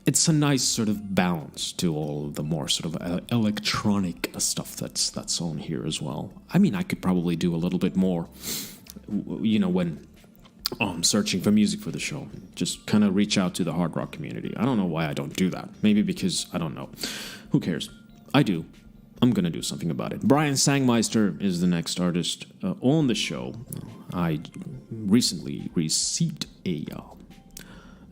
it's a nice sort of balance to all of the more sort of electronic stuff that's on here as well. I mean, I could probably do a little bit more, when searching for music for the show. Just kind of reach out to the hard rock community. I don't know why I don't do that. Maybe because, I don't know. Who cares? I do. I'm going to do something about it. Brian Sangmeister is the next artist on the show. I recently received a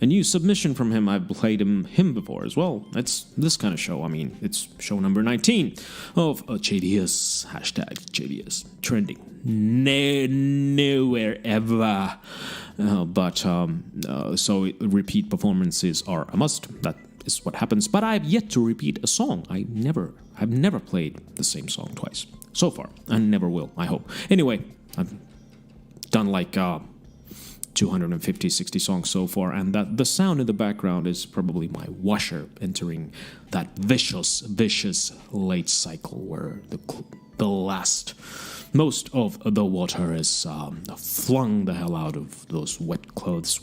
new submission from him. I've played him before as well. It's this kind of show. I mean, it's show number 19 of JDS, #JDS, trending nowhere ever. So repeat performances are a must. That is what happens. But I've yet to repeat a song. I've never played the same song twice so far, and never will, I hope. Anyway, I've done like 250, 60 songs so far, and that the sound in the background is probably my washer entering that vicious late cycle where the last most of the water is flung the hell out of those wet clothes.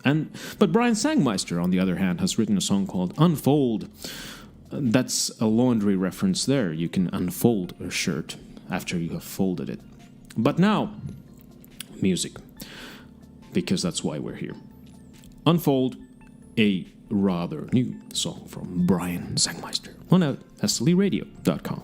But Brian Sangmeister, on the other hand, has written a song called Unfold. That's a laundry reference there. You can unfold a shirt after you have folded it. But now, music. Because that's why we're here. Unfold, a rather new song from Brian Sangmeister on SLEradio.com.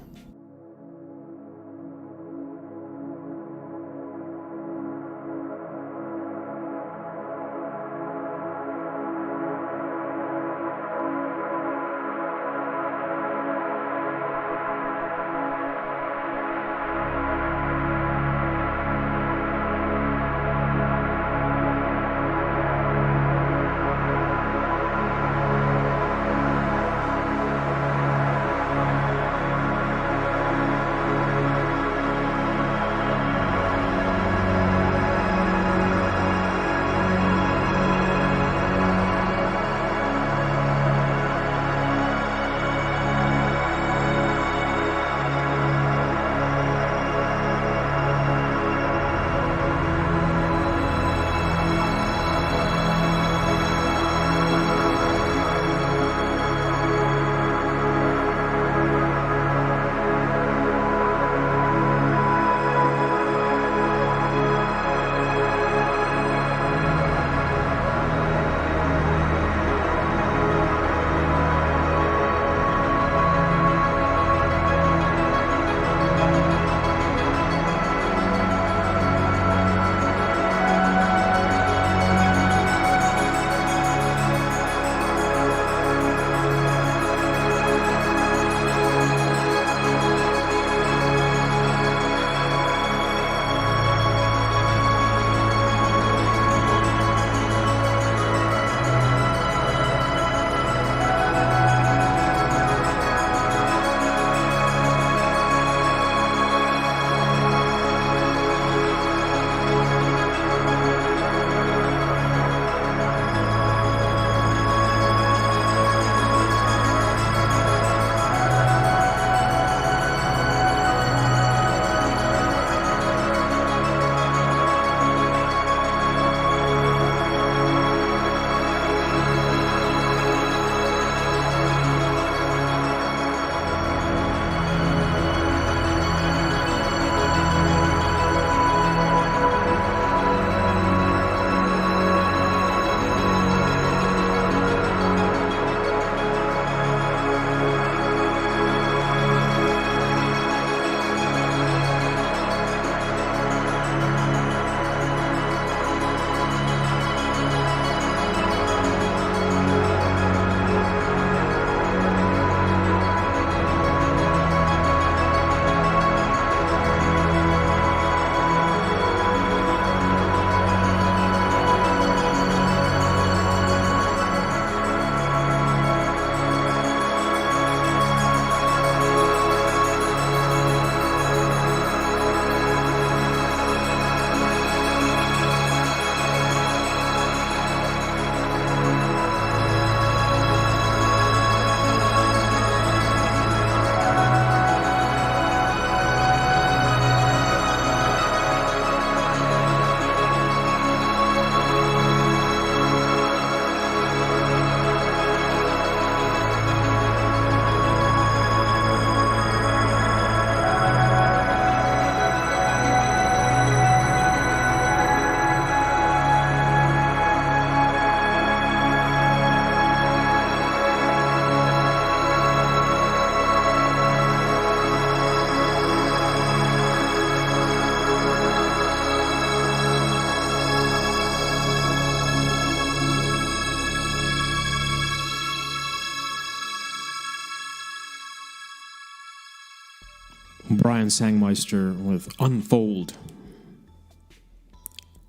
Brian Sangmeister with Unfold.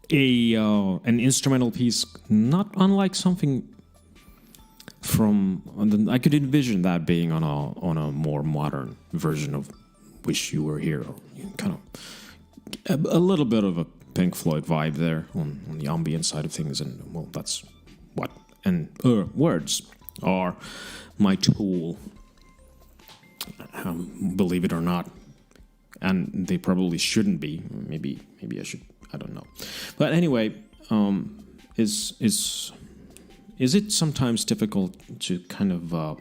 An instrumental piece not unlike something from... I could envision that being on a more modern version of Wish You Were Here. Kind of a little bit of a Pink Floyd vibe there on the ambient side of things, and well, that's what. And words are my tool, believe it or not, and they probably shouldn't be. Maybe I should. I don't know. But anyway, is it sometimes difficult to kind of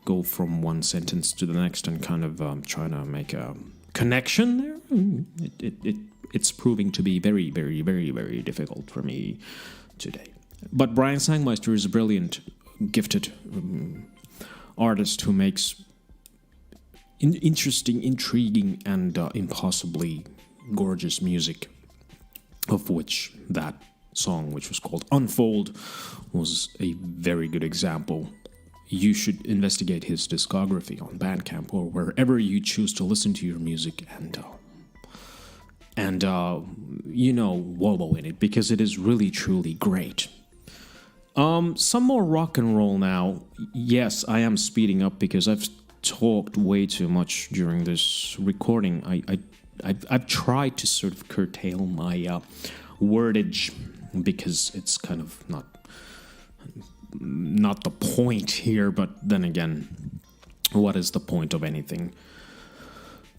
go from one sentence to the next and kind of try to make a connection there? It's proving to be very, very, very, very difficult for me today. But Brian Sangmeister is a brilliant, gifted artist who makes interesting, intriguing, and impossibly gorgeous music, of which that song, which was called Unfold, was a very good example. You should investigate his discography on Bandcamp or wherever you choose to listen to your music and wallow in it, because it is really, truly great. Some more rock and roll now. Yes, I am speeding up because I've talked way too much during this recording. I've tried to sort of curtail my wordage because it's kind of not the point here, but then again, what is the point of anything?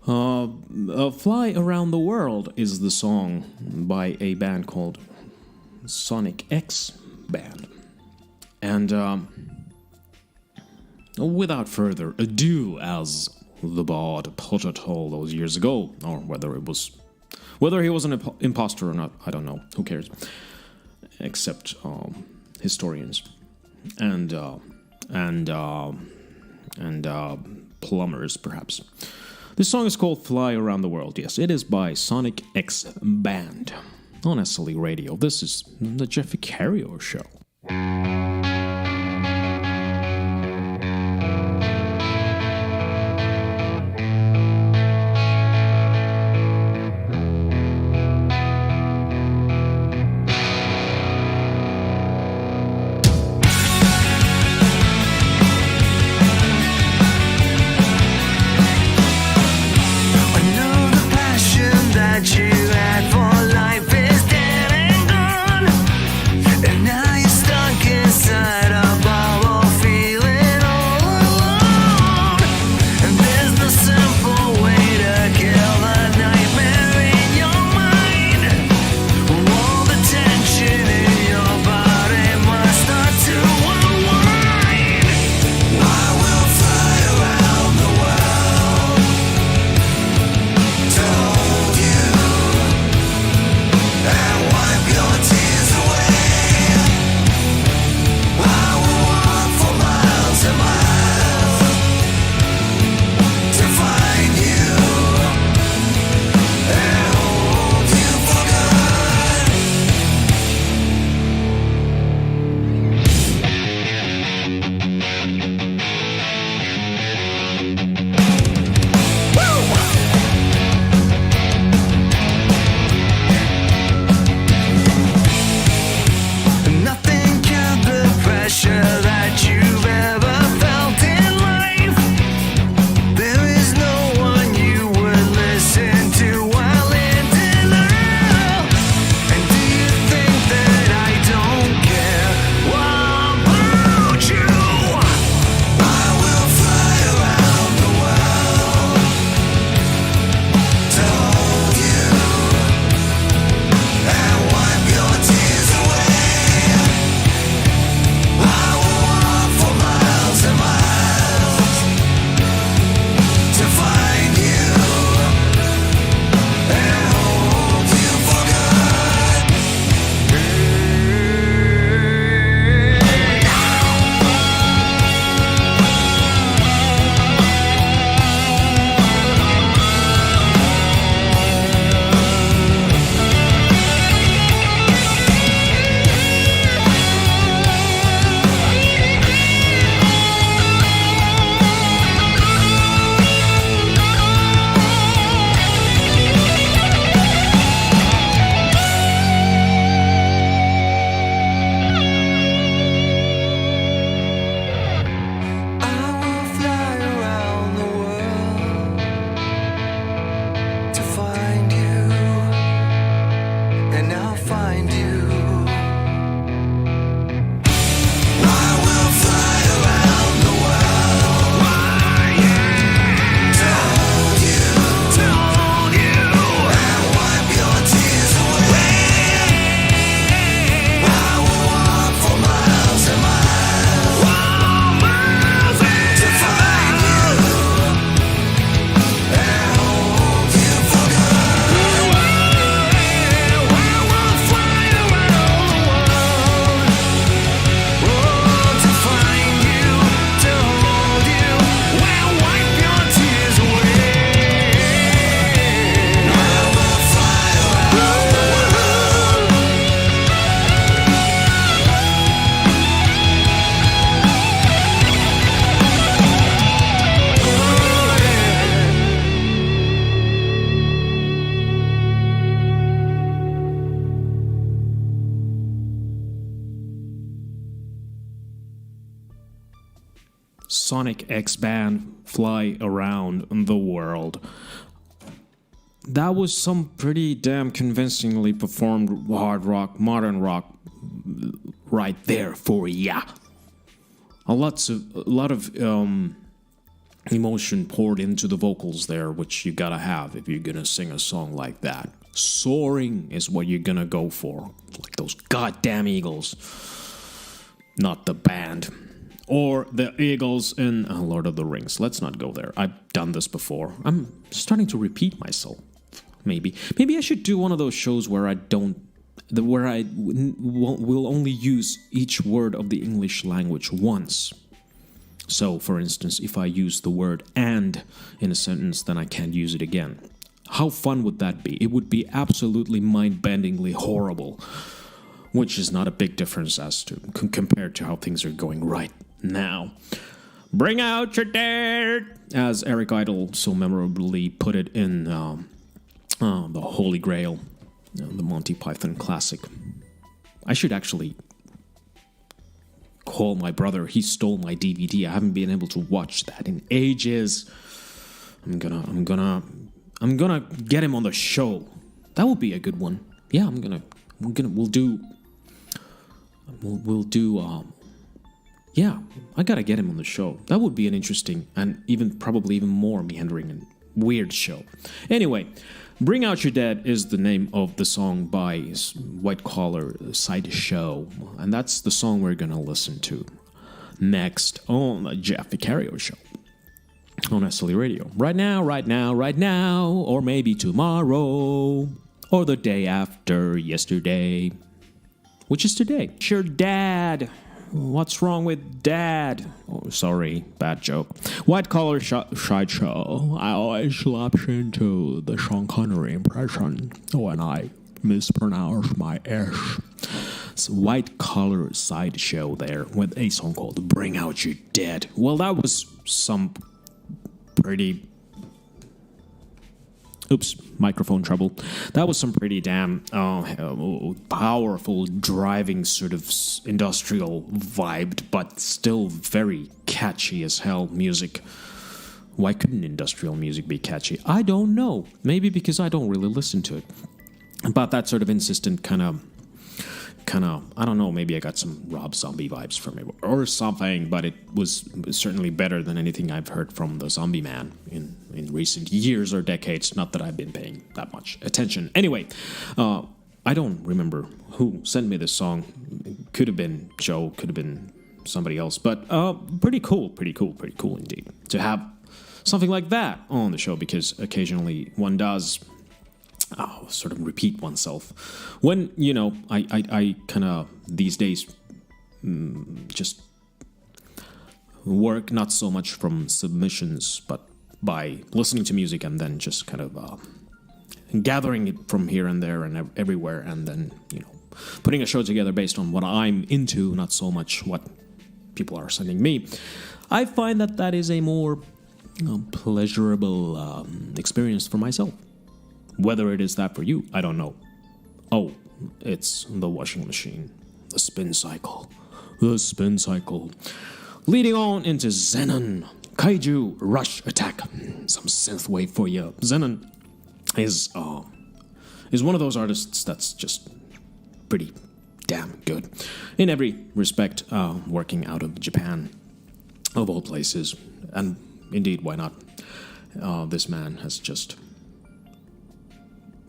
Fly Around the World is the song by a band called Sonic X Band. And without further ado, as the bard put it all those years ago, or whether he was an imposter or not, I don't know. Who cares? Except historians and plumbers, perhaps. This song is called Fly Around the World. Yes, it is by Sonic X Band on SLE Radio. This is the Vicario Show. Now you're stuck inside. Sonic X Band Fly Around the World. That was some pretty damn convincingly performed hard rock, modern rock, right there for ya. A lot of emotion poured into the vocals there, which you gotta have if you're gonna sing a song like that. Soaring is what you're gonna go for, like those goddamn Eagles, not the band. Or the Eagles in Lord of the Rings. Let's not go there. I've done this before. I'm starting to repeat myself. Maybe I should do one of those shows where I will only use each word of the English language once. So, for instance, if I use the word "and" in a sentence, then I can't use it again. How fun would that be? It would be absolutely mind-bendingly horrible, which is not a big difference as to compared to how things are going right now. Bring out your dead, as Eric Idle so memorably put it in the Holy Grail, the Monty Python classic. I should actually call my brother. He stole my DVD. I haven't been able to watch that in ages. I'm gonna get him on the show. That would be a good one. Yeah, we'll do. Yeah, I gotta get him on the show. That would be an interesting and probably even more meandering and weird show. Anyway, Bring Out Your Dead is the name of the song by White Collar Sideshow, and that's the song we're gonna listen to next on the Jeff Vicario show on SLE Radio. Right now, or maybe tomorrow, or the day after yesterday, which is today. Your dad. What's wrong with dad? Oh, sorry, bad joke. White Collar Sideshow. I always lapse into the Sean Connery impression when I mispronounce my S. It's White Collar Sideshow there with a song called Bring Out Your Dead. Well, that was some pretty... Oops, microphone trouble. That was some pretty damn powerful, driving sort of industrial vibed, but still very catchy as hell music. Why couldn't industrial music be catchy? I don't know. Maybe because I don't really listen to it. But that sort of insistent kind of, I don't know, maybe I got some Rob Zombie vibes from it or something, but it was certainly better than anything I've heard from the Zombie Man in recent years or decades. Not that I've been paying that much attention. Anyway, I don't remember who sent me this song. It could have been Joe, could have been somebody else, but pretty cool indeed to have something like that on the show, because occasionally one does sort of repeat oneself. When, I kind of these days just work not so much from submissions, but by listening to music and then just kind of gathering it from here and there and everywhere, and then, putting a show together based on what I'm into, not so much what people are sending me. I find that is a more pleasurable experience for myself. Whether it is that for you, I don't know. Oh, it's the washing machine. The spin cycle. Leading on into XENNON. Kaiju Rush Attack. Some synthwave for you. XENNON is one of those artists that's just pretty damn good. In every respect, working out of Japan, of all places. And indeed, why not? This man has just...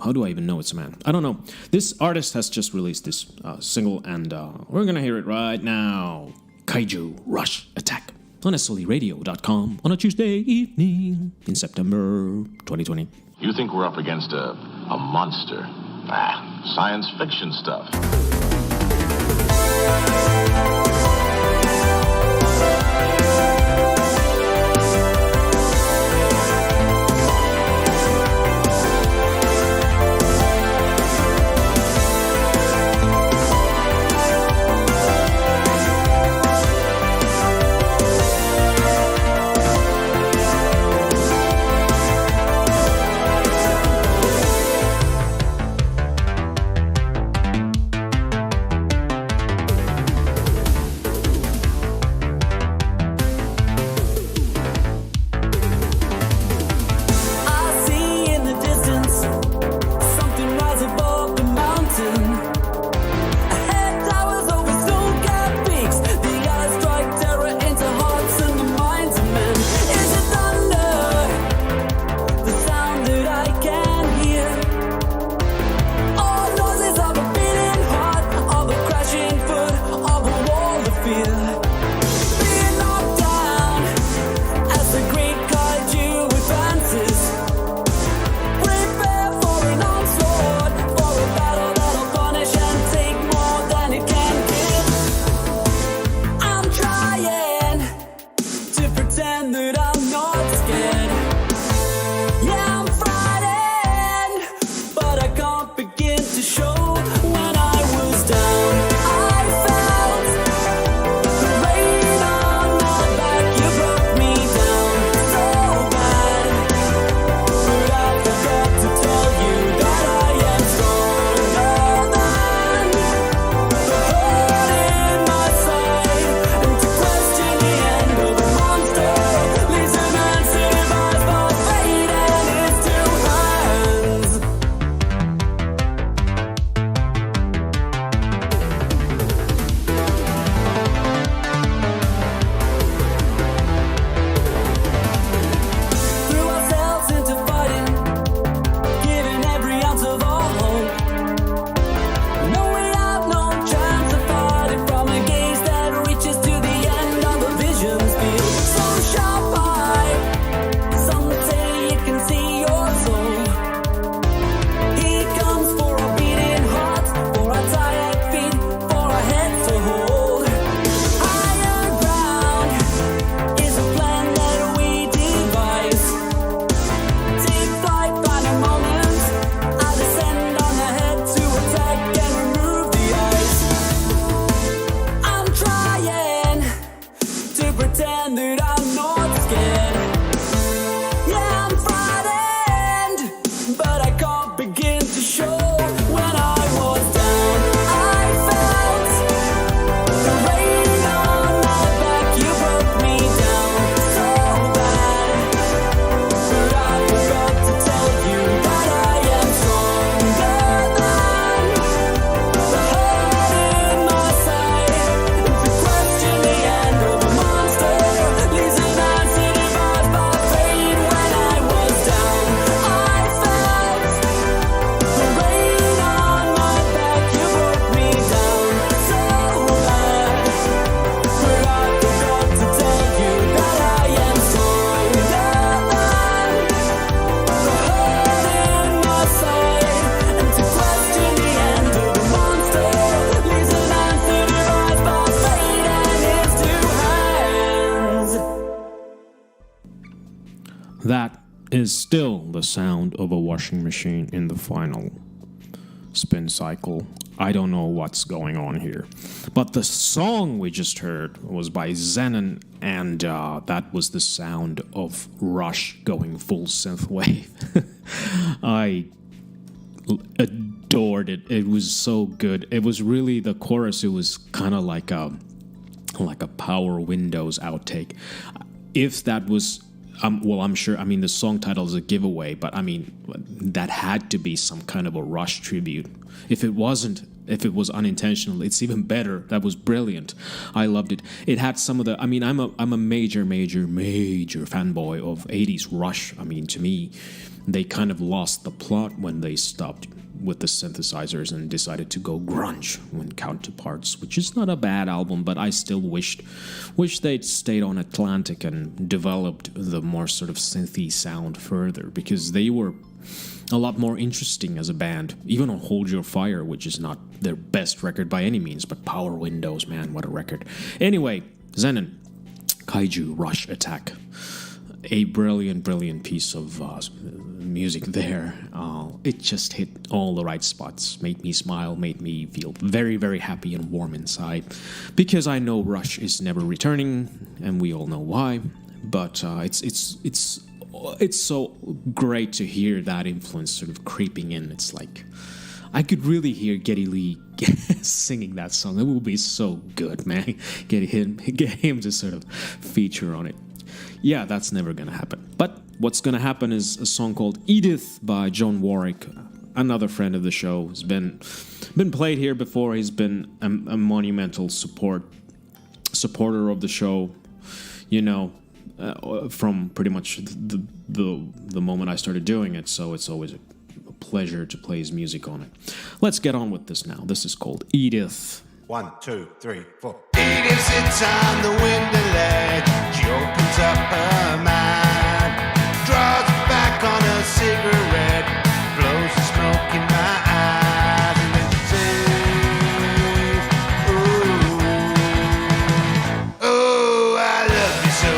How do I even know it's a man? I don't know. This artist has just released this single, and we're gonna hear it right now. Kaiju Rush Attack on SLEradio.com on a Tuesday evening in September 2020. You think we're up against a monster? Science fiction stuff. pretend that I'm not scared. Yeah, I'm frightened, but I can't begin to show. When I was down, I felt the rain on my back. You broke me down so bad, but I forgot to tell you that I am stronger than the hurt in my side. And to question the end of a monster leaves a man survives by fate and his two hands. Threw ourselves into fighting, giving every ounce of our hope. No, we have no chance of fighting from a gaze that reaches to the end of the vision's field. So sharp eye, some say you can see your soul. He comes for our beating hearts, for our tired feet, for our heads to hold. Higher ground is a plan that we devise. Take flight, find a moment. I descend on ahead to attack and remove the ice. I'm trying to pretend that I'm not scared. Yeah, I'm frightened, but I can't begin to show. When I was down, I felt the rain on my back. You broke me down so bad, but I forgot to tell you that I am stronger than the hurt in my side. And to question the end of a monster leaves a man survived by fate. When I was down, I felt the rain on my back. You broke me down so bad, but I forgot to tell you that I am stronger than the hurt in my side. And to question the end of a monster leaves a man survived by fate and his two hands. That is still the sound of a washing machine in the final spin cycle. I don't know what's going on here. But the song we just heard was by XENNON, and that was the sound of Rush going full synthwave. I adored it. It was so good. It was really the chorus. It was kind of like a Power Windows outtake. If that was, well, I'm sure. I mean, the song title is a giveaway, but I mean, that had to be some kind of a Rush tribute. If it wasn't, if it was unintentional, it's even better. That was brilliant. I loved it. It had some of the. I mean, I'm a major fanboy of '80s Rush. I mean, to me, they kind of lost the plot when they stopped with the synthesizers and decided to go grunge when Counterparts, which is not a bad album, but I still wish they'd stayed on Atlantic and developed the more sort of synthy sound further, because they were a lot more interesting as a band, even on Hold Your Fire, which is not their best record by any means, but Power Windows, man, what a record. Anyway, XENNON, Kaiju, Rush Attack. A brilliant piece of music there. It just hit all the right spots, made me smile, made me feel very, very happy and warm inside, because I know Rush is never returning, and we all know why. But it's so great to hear that influence sort of creeping in. It's like I could really hear Geddy Lee singing that song. It would be so good, man. Get him to sort of feature on it. Yeah, that's never gonna happen. But what's gonna happen is a song called Edith by John Warwick, another friend of the show. Has been played here before. He's been a monumental supporter of the show, you know, from pretty much the moment I started doing it. So it's always a pleasure to play his music on it. Let's get on with this now. This is called Edith. 1, 2, 3, 4. Edith sits on the window ledge. She opens up her mind, draws back on a cigarette, blows the smoke in my eyes, and then she says, ooh, oh, I love you so.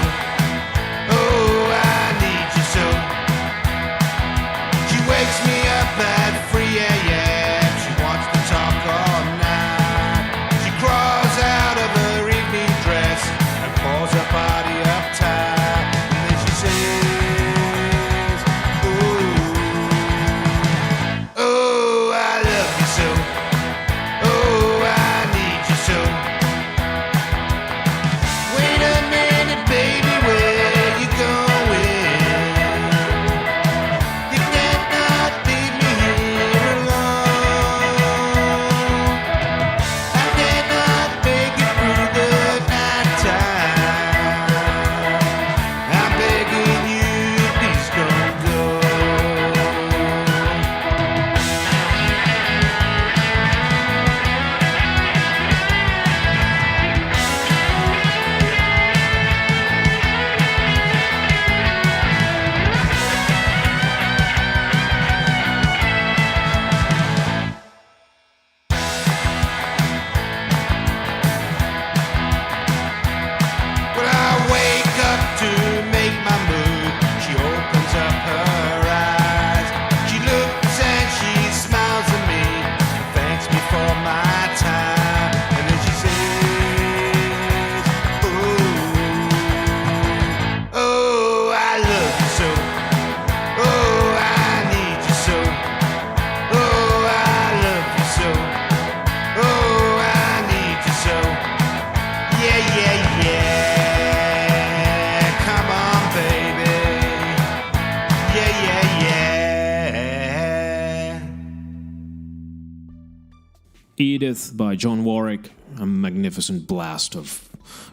Edith by John Warwick, a magnificent blast of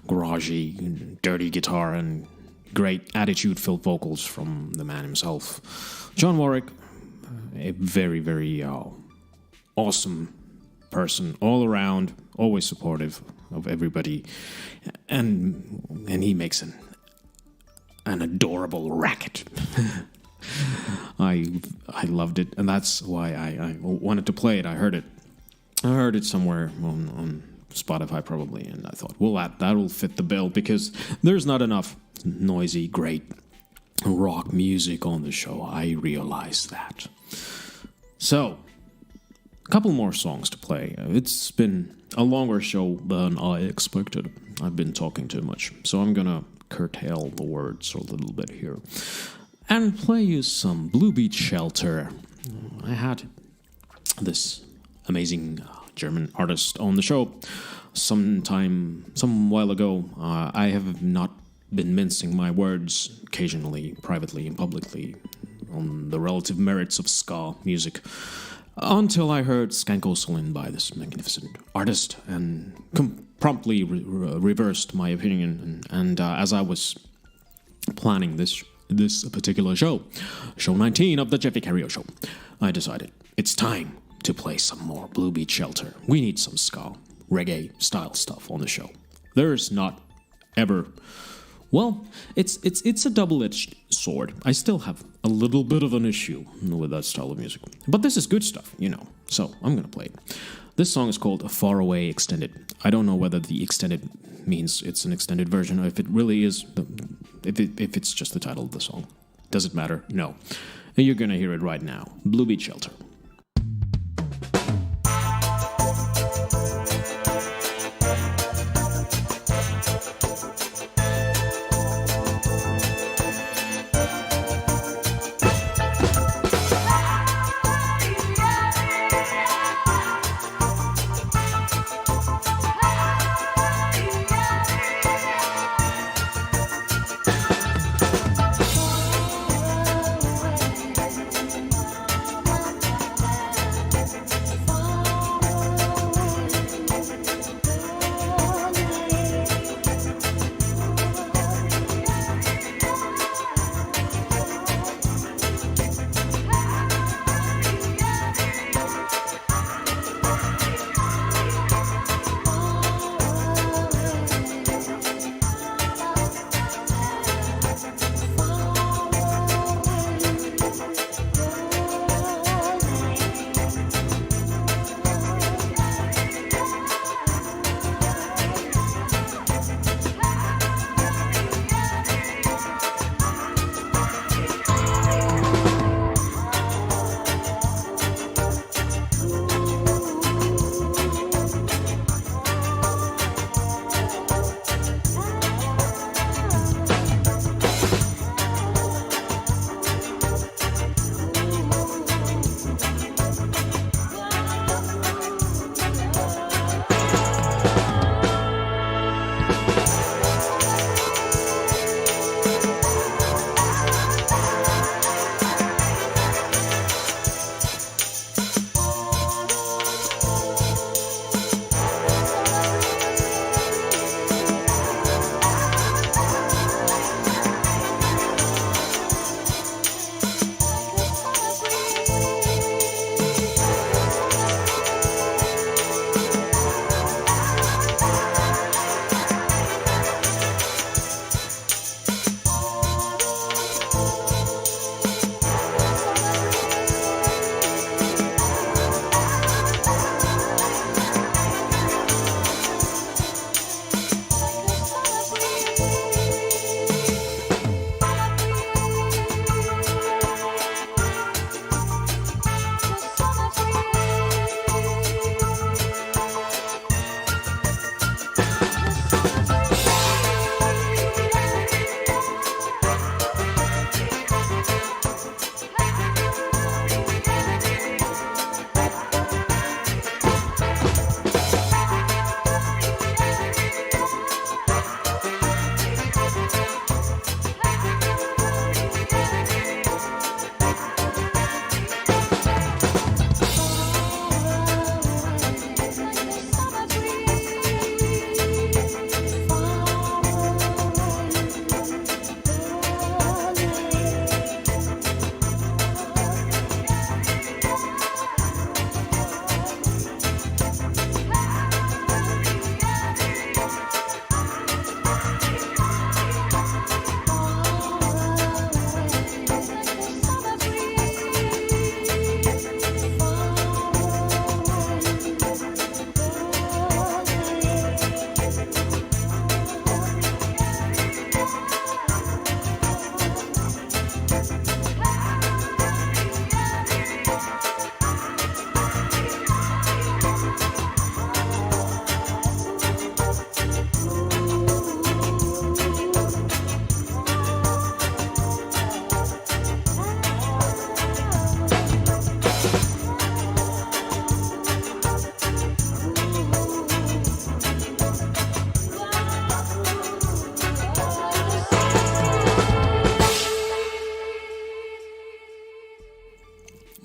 garagey, dirty guitar and great attitude-filled vocals from the man himself. John Warwick, a very, very awesome person all around, always supportive of everybody, and he makes an adorable racket. I loved it, and that's why I wanted to play it. I heard it somewhere on Spotify probably, and I thought, well, that'll fit the bill because there's not enough noisy, great rock music on the show. I realized that. So, a couple more songs to play. It's been a longer show than I expected. I've been talking too much, so I'm gonna curtail the words a little bit here and play you some Bluebeat Shelter. I had this amazing German artist on the show some while ago. I have not been mincing my words occasionally, privately and publicly, on the relative merits of ska music until I heard Skankosolin by this magnificent artist and promptly reversed my opinion. And as I was planning this particular show 19 of the Vicario show, I decided it's time to play some more Bluebeat Shelter. We need some ska, reggae style stuff on the show. There's not ever... Well, it's a double-edged sword. I still have a little bit of an issue with that style of music. But this is good stuff, so I'm gonna play it. This song is called Far Away Extended. I don't know whether the extended means it's an extended version or if it really is, if it's just the title of the song. Does it matter? No. And you're gonna hear it right now. Bluebeat Shelter.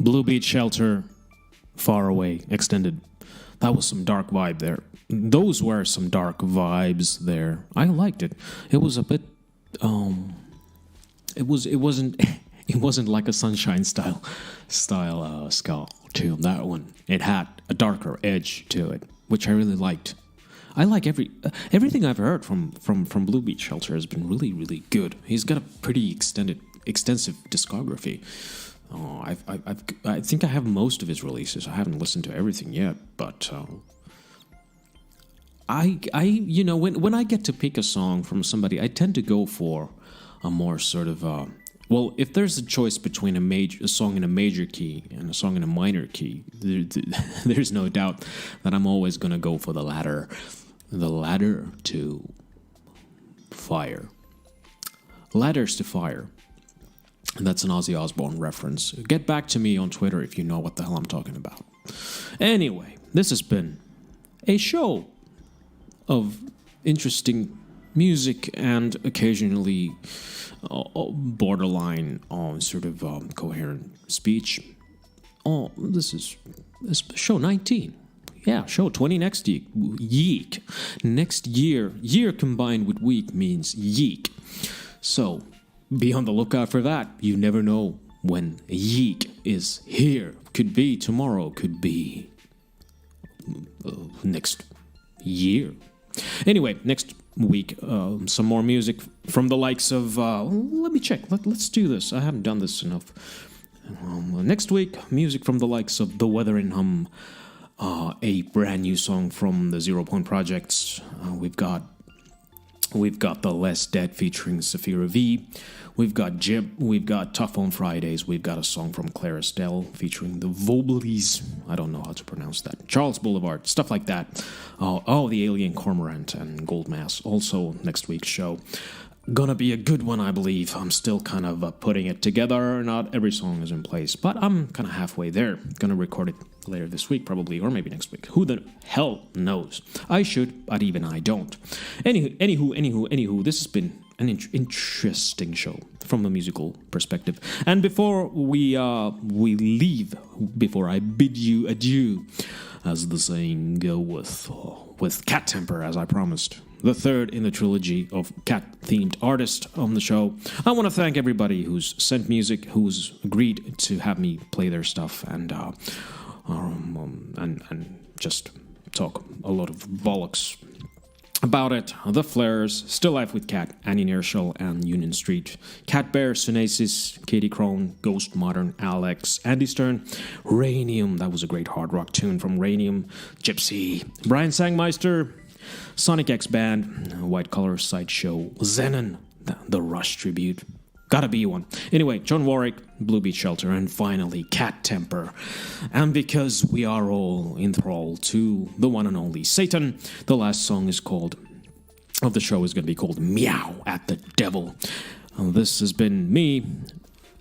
Bluebeat Shelter, Far Away, Extended. That was some dark vibe there. Those were some dark vibes there. I liked it. It was a bit it wasn't like a Sunshine style ska tune. That one, it had a darker edge to it, which I really liked. I like everything I've heard from Bluebeat Shelter has been really, really good. He's got a pretty extensive discography. I think I have most of his releases. I haven't listened to everything yet, but I when I get to pick a song from somebody, I tend to go for a more sort of well, if there's a choice between a song in a major key and a song in a minor key, there's no doubt that I'm always going to go for the latter. The ladder to fire. Ladders to fire. And that's an Ozzy Osbourne reference. Get back to me on Twitter if you know what the hell I'm talking about. Anyway, this has been a show of interesting music and occasionally borderline sort of coherent speech. This is show 19. Yeah, show 20 next year. Yeek. Next year. Year combined with week means yeek. So, be on the lookout for that. You never know when yeek is here. Could be tomorrow. Could be next year. Anyway, next week, some more music from the likes of... let me check. Let's do this. I haven't done this enough. Next week, music from the likes of The Weather in Hum, a brand new song from the 0 Point Projects. We've got The Less Dead featuring Saphira V. We've got Jib. We've got Tough on Fridays. We've got a song from Claire Estelle featuring the Voblies. I don't know how to pronounce that. Charles Boulevard, stuff like that. The Alien Cormorant and Gold Mass. Also next week's show. Gonna be a good one, I believe. I'm still kind of putting it together. Not every song is in place, but I'm kind of halfway there. Gonna record it later this week, probably, or maybe next week. Who the hell knows? I should, but even I don't. Anywho, this has been an interesting show from a musical perspective. And before we leave, before I bid you adieu, as the saying goes, with Cat Temper, as I promised, the third in the trilogy of cat-themed artists on the show. I want to thank everybody who's sent music, who's agreed to have me play their stuff, and just talk a lot of bollocks about it. The Fleurs, Still Life with Cat, Annie Nirschel and Union Street, CATBEAR, SUNESIS, Katie Krone, Ghost Modern, Alex, Andy Stern, Rainium, that was a great hard rock tune from Rainium, Gypsy, Brian Sangmeister, Sonic X Band, White Collar Sideshow, XENNON, the Rush tribute. Gotta be one. Anyway, John Warwick, Bluebeat Shelter, and finally Cat Temper. And because we are all enthralled to the one and only Satan, the last song of the show is going to be called Meow at the Devil. This has been me,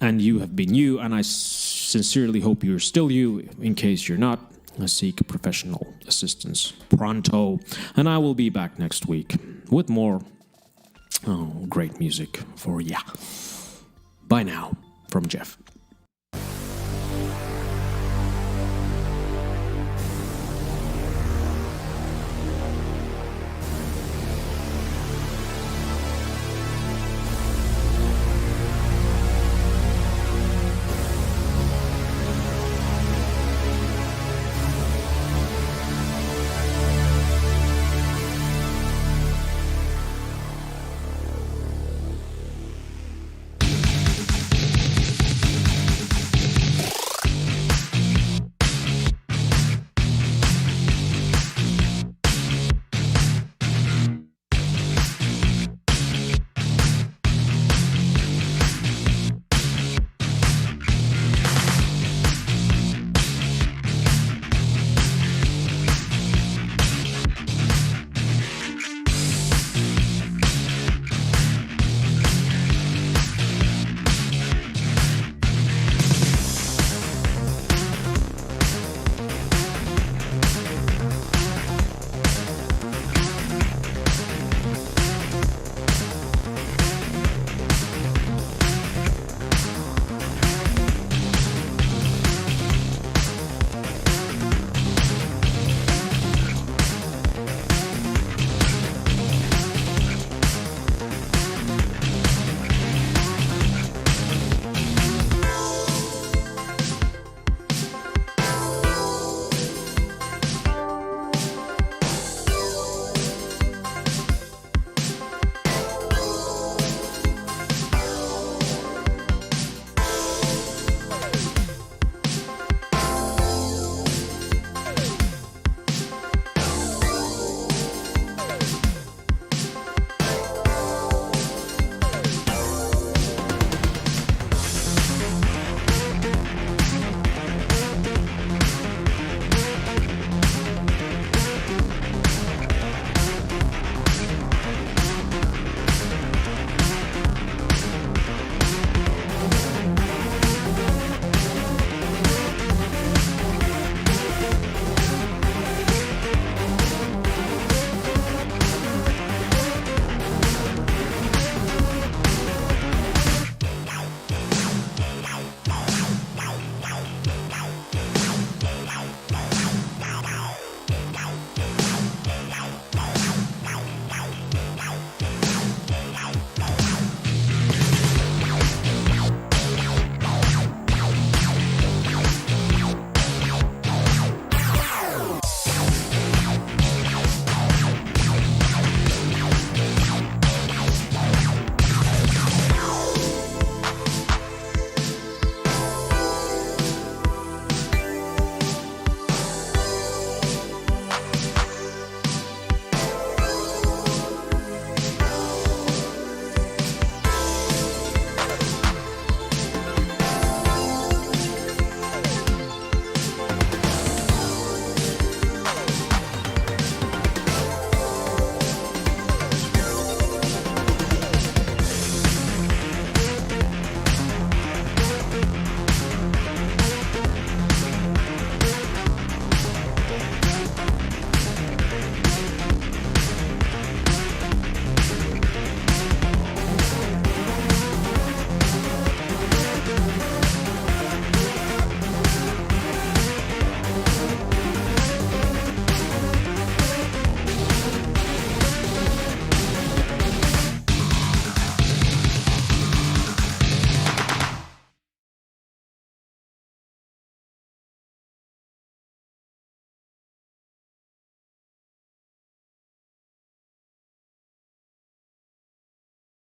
and you have been you, and I sincerely hope you're still you. In case you're not, I seek professional assistance pronto, and I will be back next week with more great music for ya. Bye now, from Jeff.